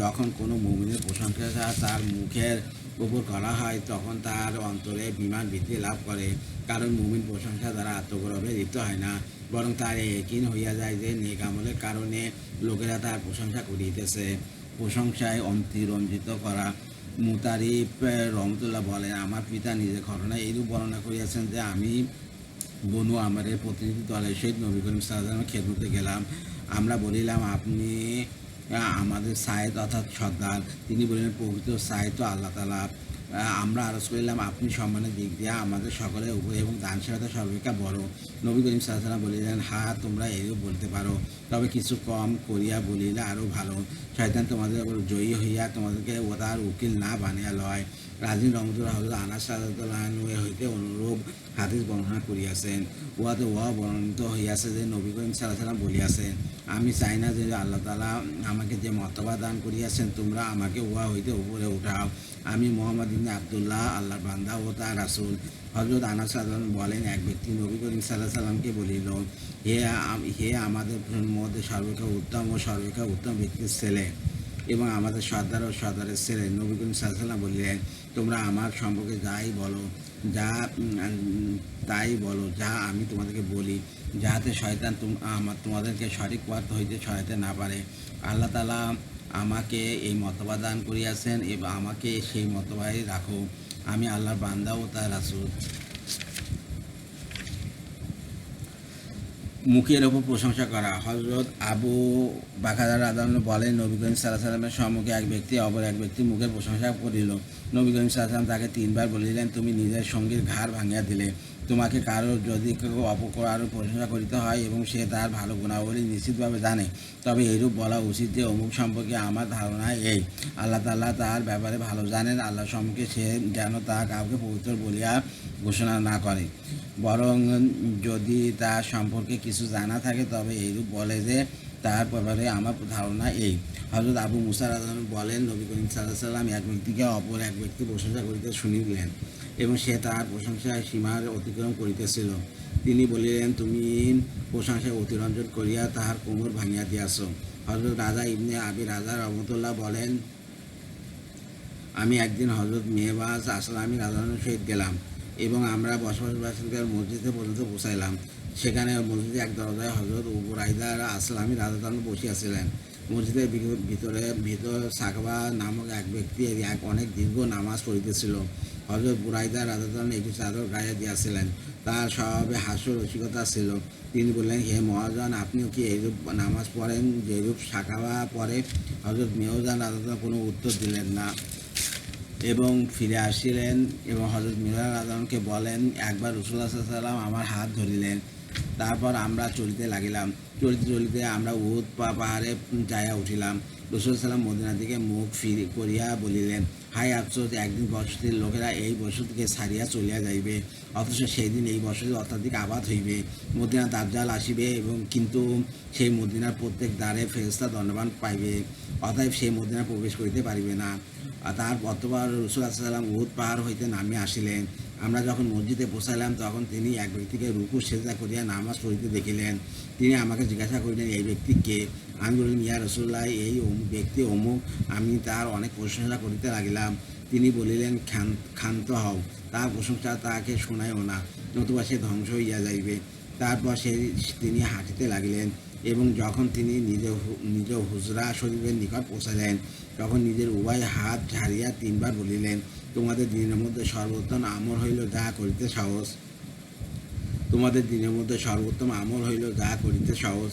A: যখন কোনো মুমিনের প্রশংসা তার মুখের উপর করা হয়, তখন তার অন্তরে ঈমান বৃদ্ধি লাভ করে। কারণ মুমিন প্রশংসা দ্বারা আত্মগৌরবে লিপ্ত হয় না, বরং তার ইয়াকিন হইয়া যায় যে নেক আমলের কারণে লোকেরা তার প্রশংসা করিতেছে। প্রশংসায় অতিরঞ্জিত করা। মুতারিফ রহমতুল্লাহ বলেন, আমার পিতা নিজের ঘটনায় এইরূপ বর্ণনা করিয়াছেন যে আমি বনু আমারের প্রতিনিধি দলের সহিত নবী করিম সাল্লাল্লাহু আলাইহি ওয়াসাল্লামের খেদমতে গেলাম। আমরা বলিলাম, আপনি আমাদের সায়েদ অর্থাৎ সর্দার। তিনি বললেন, পবিত্র সায়েদ তো আল্লাহ তাআলা। আমরা আরজ করিলাম, আপনি সম্মানের দিক দিয়া আমাদের সকলের উপরে এবং দানশীলতা সর্বাপেক্ষা বড়। নবী করিম সাল্লাল্লাহু আলাইহি ওয়াসাল্লাম বলিলেন, হ্যাঁ, তোমরা এরূপ বলতে পারো, তবে কিছু কম করিয়া বলিলে আরও ভালো। শয়তান তোমাদের উপর জয়ী হইয়া তোমাদেরকে ও তার উকিল না বানিয়া লয়। রাজিন রহমতুল্লাহ হযরত আনাস রাদিয়াল্লাহু আনহু হইতে অনুরূপ হাদিস বর্ণনা করিয়াছেন। উহাতে বর্ণিত হইয়াছে যে নবী করিম সাল্লাল্লাহু আলাইহি ওয়াসাল্লাম বলিয়াছেন, আমি চাই না যে আল্লাহ তাআলা আমাকে যে মর্তবা দান করিয়াছেন, তোমরা আমাকে উহা হইতে উপরে উঠাও। আমি মুহাম্মদ ইবনে আব্দুল্লাহ, আল্লাহর বান্দা ও তার রাসূল। হযরত আনাস রাদিয়াল্লাহু আনহু বলেন, এক ব্যক্তি নবী করিম সাল্লাল্লাহু আলাইহি ওয়াসাল্লামকে বলিল, হে আমাদের মধ্যে সর্বাপেক্ষা উত্তম ও সর্বাপেক্ষা উত্তম ব্যক্তির ছেলে এবং আমাদের সর্দার ও সর্দারের ছেলে। নবী করিম সাল্লাল্লাহু আলাইহি ওয়াসাল্লাম বললেন, তোমরা আমার সম্পর্কে তাই বলো যা আমি তোমাদেরকে বলি, যাহাতে শয়তান তোমাদেরকে সঠিক পথ হইতে সরাইতে না পারে। আল্লাহ তাআলা আমাকে এই মতবাদ দান করিয়াছেন এবং আমাকে সেই মতবাদই রাখো। আমি আল্লাহর বান্দা ও তার রাসূল। মুখের ওপর প্রশংসা করা। হযরত আবু বাকার রাদিয়াল্লাহু আনহু বলেন, নবী করিম সাল্লাল্লাহু আলাইহি ওয়াসাল্লামের সম্মুখে এক ব্যক্তি অপর এক ব্যক্তির মুখের প্রশংসা করিল। নবী করিম সাল্লাল্লাহু আলাইহি ওয়াসাল্লাম তাকে তিনবার বলিলেন, তুমি নিজের সঙ্গীর ঘাড় ভাঙিয়া দিলে। তোমাকে কারো যদি কেউ কারো প্রশংসা করিতে হয় এবং সে তার ভালো গুণাবলী নিশ্চিতভাবে জানে, তবে এরূপ বলা উচিত যে অমুক সম্পর্কে আমার ধারণা এই। আল্লাহ তাআলা তার ব্যাপারে ভালো জানেন। আল্লাহ সম্পর্কে সে যেন তা কাউকে পবিত্র বলিয়া ঘোষণা না করে, বরং যদি তার সম্পর্কে কিছু জানা থাকে তবে এইরূপ বলে যে তার ব্যাপারে আমার ধারণা এই। হযরত আবু মুসা রাদিয়াল্লাহু আনহু বলেন, নবী করিম সাল্লাল্লাহু আলাইহি ওয়াসাল্লাম এক ব্যক্তিকে অপর এক ব্যক্তি প্রশংসা করিতে শুনিলেন এবং সে তার প্রশংসায় সীমার অতিক্রম করিতেছিল। তিনি বলিলেন, তুমি প্রশংসায় অতিরঞ্জন করিয়া তাহার কোমর ভাঙিয়া দিয়াছ। হযরত রাজা ইবনে আবি রাজা রহমতুল্লাহ বলেন, আমি একদিন হযরত মেহবাজ আসলামী রাদিয়াল্লাহু সহিত গেলাম এবং আমরা বসবাসকারী মসজিদে পর্যন্ত পৌঁছাইলাম। সেখানে মসজিদে এক দরজায় হযরত বুরাইদা আসলামী রাদিয়াল্লাহু বসিয়াছিলেন। মসজিদের ভিতর সাকবা নামক এক ব্যক্তি এক অনেক দীর্ঘ নামাজ পড়িতেছিল। হযরত বুরাইদা রাদিয়াল্লাহু একটি চাদর গায়ে দিয়াছিলেন। তার স্বভাবে হাস্য রসিকতা ছিল। তিনি বললেন, হে মহাজন, আপনিও কি এইরূপ নামাজ পড়েন যেরূপ সাকাবা পড়ে? হযরত মেহজান রাদিয়াল্লাহু কোনো উত্তর দিলেন না এবং ফিরে আসিলেন এবং হযরত মিরাজ রাদিয়াল্লাহুকে বলেন, একবার রাসূলুল্লাহ সাল্লাল্লাহু আলাইহি ওয়াসাল্লাম আমার হাত ধরিলেন। তারপর আমরা চলিতে লাগিলাম। চলিতে চলিতে আমরা উহুদ পাহাড়ে যাইয়া উঠিলাম। রাসূল সাল্লাম মদিনা দিকে মুখ করিয়া বলিলেন, হায় আফসোস, একদিন বসতির লোকেরা এই বসতিকে ছাড়িয়া চলিয়া যাইবে, অথচ সেই দিন এই বসতি অত্যাধিক আবাদ হইবে। মদিনা দাজ্জাল আসিবে এবং কিন্তু সেই মদিনার প্রত্যেক দ্বারে ফেরেশতা দণ্ডবান পাইবে, অতএব সেই মদিনা প্রবেশ করিতে পারিবে না। তার অতঃপর রাসূল সাল্লাল্লাহু আলাইহি ওয়াসাল্লাম উহুদ পাহাড় হইতে নামিয়া আসিলেন। আমরা যখন মসজিদে পৌঁছাইলাম তখন তিনি এক ব্যক্তিকে রুকু সেজদা করিয়া নামাজ পড়িতে দেখিলেন। তিনি আমাকে জিজ্ঞাসা করিলেন, এই ব্যক্তি কে? আমি বললাম, ইয়া রাসূলুল্লাহ, এই ব্যক্তি অমুক। আমি তার অনেক প্রশংসা করিতে লাগিলাম। তিনি বলিলেন, ক্ষান্ত হও, তার প্রশংসা তাহাকে শোনায়ও না, নতুবা সে ধ্বংস হইয়া যাইবে। তারপর তিনি হাঁটিতে লাগিলেন এবং যখন তিনি নিজ হুজরা শরীফের নিকট পৌঁছালেন তখন নিজের উভয় হাত ঝাড়িয়া তিনবার বলিলেন, তোমাদের দিনের মধ্যে সর্বোত্তম আমল হইল যা করিতে সহজ। তোমাদের দিনের মধ্যে সর্বোত্তম আমল হইল যা করিতে সহজ।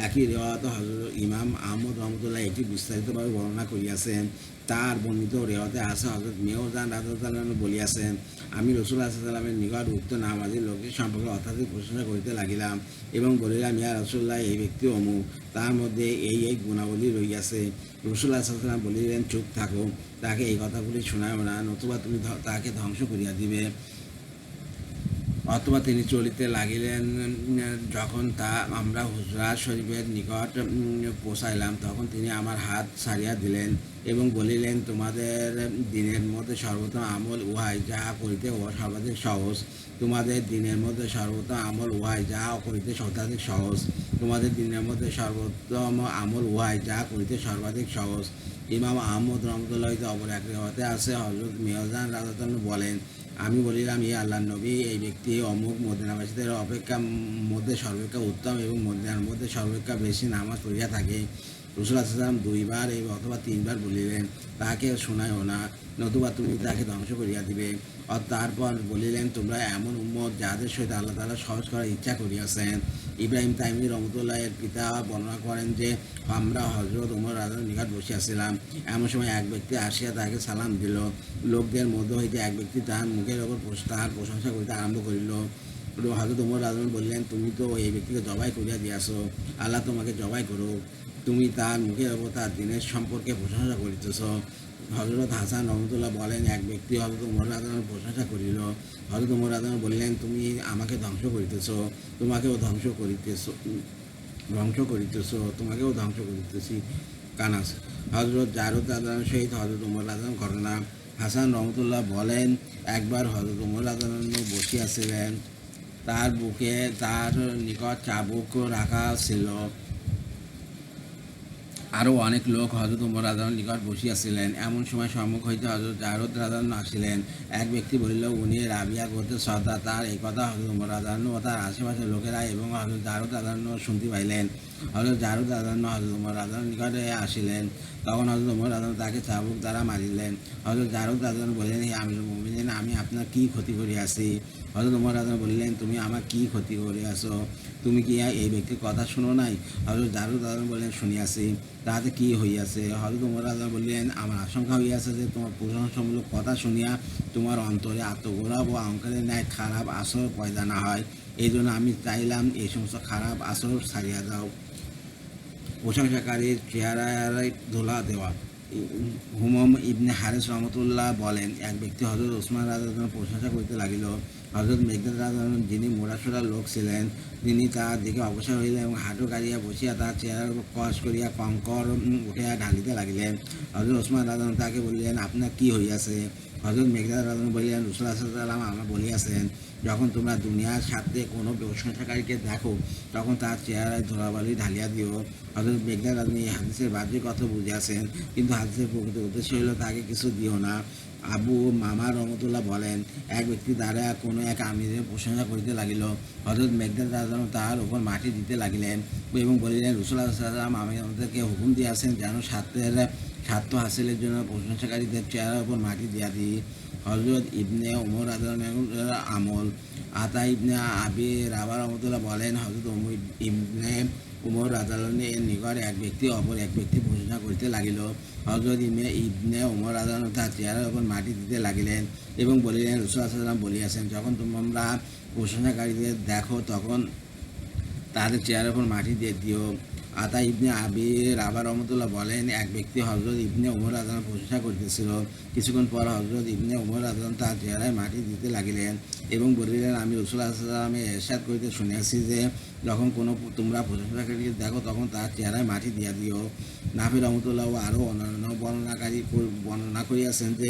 A: একই রেওয়ায়ত হযরত ইমাম আহমদ রহমতুল্লাহ এটি বিস্তারিতভাবে বর্ণনা করিয়াছেন। তার বর্ণিত রেওয়ায়তে আছে, হযরত মেহজান রাদিয়াল্লাহু আনহু বলিয়াছেন, আমি রাসূলুল্লাহ সাল্লাল্লাহু আলাইহি ওয়াসাল্লামের নিকট উক্ত নামাজী লোকটির সম্পর্কে অত্যাধিক প্রশংসা করিতে লাগিলাম এবং বলিলাম, ইয়া রাসূলুল্লাহ, এই ব্যক্তি অমুক, তার মধ্যে এই গুণাবলী রহিয়াছে। রাসূলুল্লাহ সাল্লাল্লাহু আলাইহি ওয়াসাল্লাম বলিলেন, চুপ থাকো, তাকে এই কথাগুলি শোনাও না, নতুবা তুমি তাকে ধ্বংস করিয়া দিবে। অথবা তিনি চলিতে লাগিলেন। যখন আমরা হুজরা শরীফের নিকট পৌঁছাইলাম তখন তিনি আমার হাত ছাড়িয়া দিলেন এবং বলিলেন, তোমাদের দিনের মধ্যে সর্বোত্তম আমল উহাই যা করিতে সর্বাধিক সহজ। তোমাদের দিনের মধ্যে সর্বোত্তম আমল উহাই যা করিতে অত্যাধিক সহজ। তোমাদের দিনের মধ্যে সর্বোত্তম আমল উহাই যা করিতে সর্বাধিক সহজ। ইমাম আহমদ রহমতুল্লাহ অপর এক রেওয়াতে আছে, হযরত মেহজান রাদিয়াল্লাহু আনহু বলেন, আমি বলিলাম, ইয়া আল্লাহর নবী, এই ব্যক্তি অমুক মদিনাবাসীদের মধ্যে সর্বাপেক্ষা উত্তম এবং মদিনার মধ্যে সর্বাপেক্ষা বেশি নামাজ পড়িয়া থাকে। রাসূলুল্লাহ সাল্লাল্লাহু আলাইহি ওয়াসাল্লাম দুইবার অথবা তিনবার বলিলেন, তাকে শোনায়ও না, নতুবা তুমি তাকে ধ্বংস করিয়া দিবে। তারপর বলিলেন, তোমরা এমন উম্মত যাদের সহিত আল্লাহ তাআলা সহজ করার ইচ্ছা করিয়াছেন। ইব্রাহিম তাইমি রহমতুল্লাহ এর পিতা বর্ণনা করেন যে, আমরা হযরত ওমর রাদিয়াল্লাহু নিকট বসিয়াছিলাম। এমন সময় এক ব্যক্তি আসিয়া তাকে সালাম দিল। লোকদের মধ্য হইতে এক ব্যক্তি তাহার মুখের ওপর তাহার প্রশংসা করিতে আরম্ভ করিল। হযরত ওমর রাদিয়াল্লাহু বললেন, তুমি তো এই ব্যক্তিকে জবাই করিয়া দিয়াছ, আল্লাহ তোমাকে জবাই করুক, তুমি তার মুখের ওপর তার দিনের সম্পর্কে প্রশংসা করিতেছ। হযরত হাসান রহমতুল্লাহ বলেন, এক ব্যক্তি হযরত ওমর রাদিয়াল্লাহু প্রশংসা করিল। হযরত ওমর রাদিয়াল্লাহু বললেন, তুমি আমাকে ধ্বংস করিতেছ, তোমাকেও ধ্বংস করিতেছি। কানাস। হযরত জারুদ রাদিয়াল্লাহু সহিত হযরত ওমর রাদিয়াল্লাহু ঘটনা। হাসান রহমতুল্লাহ বলেন, একবার হযরত ওমর রাদিয়াল্লাহু বসিয়াছিলেন, তার বুকে তার নিকট চাবুক রাখা ছিল। আরও অনেক লোক হযরত ওমর রাদিয়াল্লাহু নিকট বসিয়াছিলেন। এমন সময় সম্মুখ হইতে হযরত জারুদ রাদিয়াল্লাহু আসিলেন। এক ব্যক্তি বলিল, উনি রাবিয়া গোত্রের সর্দার। তার এই কথা হযরত ওমর রাদিয়াল্লাহু ও তার আশেপাশের লোকেরা এবং হযরত জারুদ রাদিয়াল্লাহু শুনতে পাইলেন। হযরত জারুদ রাদিয়াল্লাহু হযরত ওমর রাদিয়াল্লাহু নিকটে আসিলেন। তখন হযরত ওমর রাদিয়াল্লাহু তাকে চাবুক দ্বারা মারিলেন। হযরত জারুদ রাদিয়াল্লাহু বললেন, হে আমিরুল মুমিনিন, আমি আপনার কি ক্ষতি করিয়াছি? হযরত ওমর রাদিয়াল্লাহু বললেন, তুমি আমার কি ক্ষতি করিয়াছ? তুমি কি এই ব্যক্তির কথা শুনো নাই? হযরত জারুদ রাদিয়াল্লাহু বললেন, শুনিয়াছি। তাহাতে কি হইয়াছে? হযরত ওমর রাদিয়াল্লাহু বললেন, আমার আশঙ্কা হইয়াছে যে তোমার প্রশংসামূলক কথা শুনিয়া তোমার অন্তরে আত্মগৌরব ও অহংকারের ন্যায় খারাপ আসর পয়দা না হয়। এই জন্য আমি চাইলাম এই সমস্ত খারাপ আসর ছাড়িয়া দাও। প্রশংসাকারীর চেহারায় ধুলা দেওয়া। হুমাম ইবনে হারিস রহমতুল্লাহ বলেন, এক ব্যক্তি হযরত ওসমান রাদিয়াল্লাহু প্রশংসা করিতে লাগিল। হযরত মেকদাদ রাদিয়াল্লাহু যিনি মোড়াসোড়া লোক ছিলেন, তিনি তাহার দিকে অগ্রসর হইলেন এবং হাঁটু গাড়িয়া বসিয়া তাহার চেহারার উপর কস করিয়া কঙ্কর উঠিয়া ঢালিতে লাগিলেন। হযরত ওসমান রাদিয়াল্লাহু তাকে বলিলেন, আপনার কি হইয়াছে? হযরত মেকদাদ রাদিয়াল্লাহু বলিলেন, রাসূল সাল্লাল্লাহু আলাইহি ওয়াসাল্লাম আমার বলিয়াছেন, যখন তোমরা দুনিয়ার স্বার্থে কোনো প্রশংসাকারীকে দেখো তখন তার চেহারায় ধুলাবালি ঢালিয়া দিও। হযরত মেকদাদ রাদিয়াল্লাহু এই হাদিসের বাহ্যিক অর্থ বুঝিয়াছেন, কিন্তু হাদিসের প্রকৃত উদ্দেশ্য হইল তাকে কিছু দিও না। আবু মামা রহমতুল্লাহ বলেন, এক ব্যক্তি দ্বারা কোনো এক আমিরের প্রশংসা করিতে লাগিল। হযরত মেকদাদ রাদিয়াল্লাহু তাহার উপর মাটি দিতে লাগিলেন এবং বলিলেন, রাসূল সাল্লাল্লাহু আলাইহি ওয়াসাল্লাম আমাদেরকে হুকুম দিয়াছেন যেন স্বার্থ হাসিলের জন্য প্রশংসাকারীদের চেহারার উপর মাটি দিয়া দিই। হযরত ইবনে ওমর রাদিয়াল্লাহু আমল। আতা ইবনে আবি রাবাহ রহমতুল্লাহ বলেন, হযরত ইবনে ওমর রাদিয়াল্লাহু এর নিকট এক ব্যক্তি অপর এক ব্যক্তি প্রশংসা করিতে লাগিল। হযরত ইবনে ওমর রাদিয়াল্লাহু তার চেহারার উপর মাটি দিতে লাগিলেন এবং বলিলেন, রাসূল সাল্লাল্লাহু আলাইহি ওয়াসাল্লাম বলিয়াছেন, যখন তোমরা প্রশংসাকারীদের দেখো তখন তাদের চেহারার উপর মাটি দিয়ে দিও। আতা ইবনে আবি রাবাহ রহমতুল্লাহ বলেন, এক ব্যক্তি হযরত ইবনে ওমর রাদিয়াল্লাহু প্রশংসা করিতেছিল। কিছুক্ষণ পর হযরত ইবনে ওমর রাদিয়াল্লাহু তার চেহারায় মাটি দিতে লাগিলেন এবং বলিলেন, আমি রাসূল সাল্লাল্লাহু আলাইহি ওয়াসাল্লামের ইরশাদ করিতে শুনিয়াছি যে, যখন কোনো তোমরা প্রশংসাকারীকে দেখো তখন তার চেহারায় মাটি দিয়া দিও। নাফি রহমতুল্লাহ ও আরও অন্যান্য বর্ণনা করিয়াছেন যে,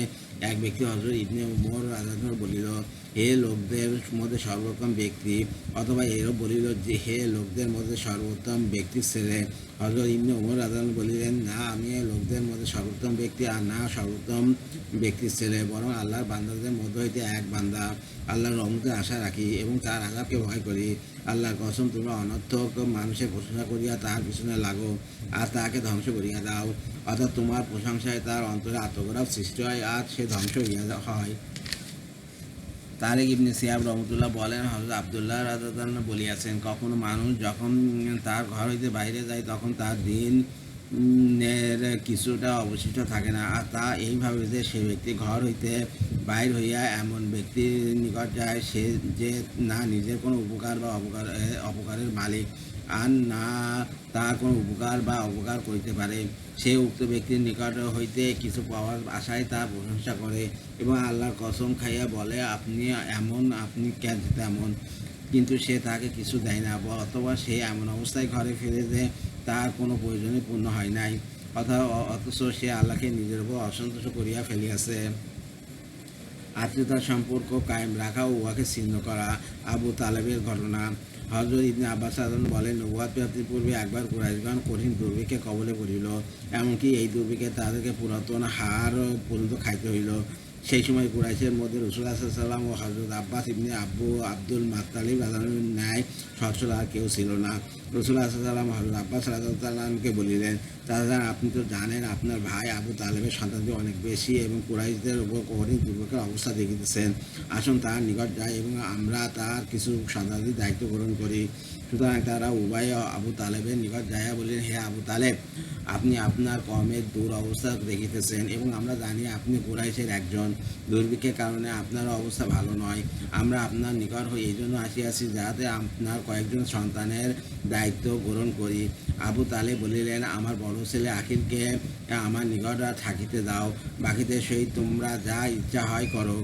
A: এক ব্যক্তি হযরত ইবনে ওমর রাদিয়াল্লাহু বলিল, হে লোকদের মধ্যে সর্বোত্তম ব্যক্তি, অথবা এরও বলিল যে, হে লোকদের মধ্যে সর্বোত্তম ব্যক্তির ছেলে। হযরত ইবনে ওমর রাদিয়াল্লাহু বলিলেন, না, আমি লোকদের মধ্যে সর্বোত্তম ব্যক্তি আর না সর্বোত্তম ব্যক্তির ছেলে, বরং আল্লাহর বান্দাদের মধ্যে হইতে এক বান্দা। আল্লাহর রহমতের আশা রাখি এবং তার আযাবকে ভয় করি। আল্লাহর কসম, তোমরা অনর্থক মানুষের প্রশংসা করিয়া তাহার পিছনে লাগো আর তাহাকে ধ্বংস করিয়া দাও। অর্থাৎ তোমার প্রশংসায় তার অন্তরে আত্মগৌরব সৃষ্টি হয় আর সে ধ্বংস হইয়া হয়। তারেক ইবনে সিয়াব রহমতুল্লাহ বলেন, হযরত আব্দুল্লাহ রাদিয়াল্লাহু বলিয়াছেন, কখনো মানুষ যখন তার ঘর হইতে বাইরে যায় তখন তার দিন এর কিছুটা অবশিষ্ট থাকে না, আর তা এইভাবে যে সে ব্যক্তি ঘর হইতে বাইর হইয়া এমন ব্যক্তির নিকট যায় সে যে না নিজের কোনো উপকার বা অপকারের মালিক আর না তার কোনো উপকার বা অপকার করিতে পারে, সে উক্ত ব্যক্তির নিকট হইতে কিছু পাওয়ার আশায় তার প্রশংসা করে এবং আল্লাহর কসম খাইয়া বলে, আপনি এমন, আপনি কেন তেমন, কিন্তু সে তাকে কিছু দেয় না, অথবা সে এমন অবস্থায় ঘরে ফিরে যে তার কোনো প্রয়োজনই পূর্ণ হয় নাই, অথচ সে আল্লাহকে নিজের উপর অসন্তুষ্ট করিয়া ফেলিয়াছে। আত্মীয়তার সম্পর্ক কায়েম রাখা ও উহাকে ছিন্ন করা। আবু তালেবের ঘটনা। হযরত ইবনে আব্বাস রাদিয়াল্লাহু বলেন, নবুয়ত প্রাপ্তির পূর্বে একবার কুরাইশগণ কঠিন দুর্ভিক্ষে কবলে পড়িল। এমনকি এই দুর্ভিক্ষে তাদেরকে পুরাতন হাড় পর্যন্ত খাইতে হইল। সেই সময় কুরাইশের মধ্যে রাসূল সাল্লাল্লাহু আলাইহি ওয়াসাল্লাম ও হযরত আব্বাস ইবনে আব্দুল মুত্তালিব রাদিয়াল্লাহু ন্যায় সচ্ছল আর কেউ ছিল না। রাসূল সাল্লাল্লাহু আলাইহি ওয়াসাল্লাম হযরত আব্বাস রাদিয়াল্লাহু আনহুকে বলিলেন, চাচা, আপনি তো জানেন আপনার ভাই আবু তালেবের সন্তানটি অনেক বেশি এবং কুরাইশদের উপর কঠিন দুর্ভিক্ষের অবস্থা দেখিতেছেন। আসুন তার নিকট যাই এবং আমরা তার কিছু সন্তানদের দায়িত্ব গ্রহণ করি। সুতরাং তারা উভয় আবু তালেবের নিকট যাইয়া বললেন, হে আবু তালেব, আপনি আপনার কওমের অবস্থা দেখিতেছেন এবং আমরা জানি আপনি কুরাইশের একজন। দুর্ভিক্ষের কারণে আপনার অবস্থা ভালো নয়। আমরা আপনার নিকট হয়ে এই জন্য আসিয়াছি যাতে আপনার কয়েকজন সন্তানের দায়িত্ব গ্রহণ করি। আবু তালেব বলিলেন, আমার বড় ছেলে আখিলকে আমার নিকট থাকিতে দাও, বাকিদের সহিত তোমরা যা ইচ্ছা হয় করো।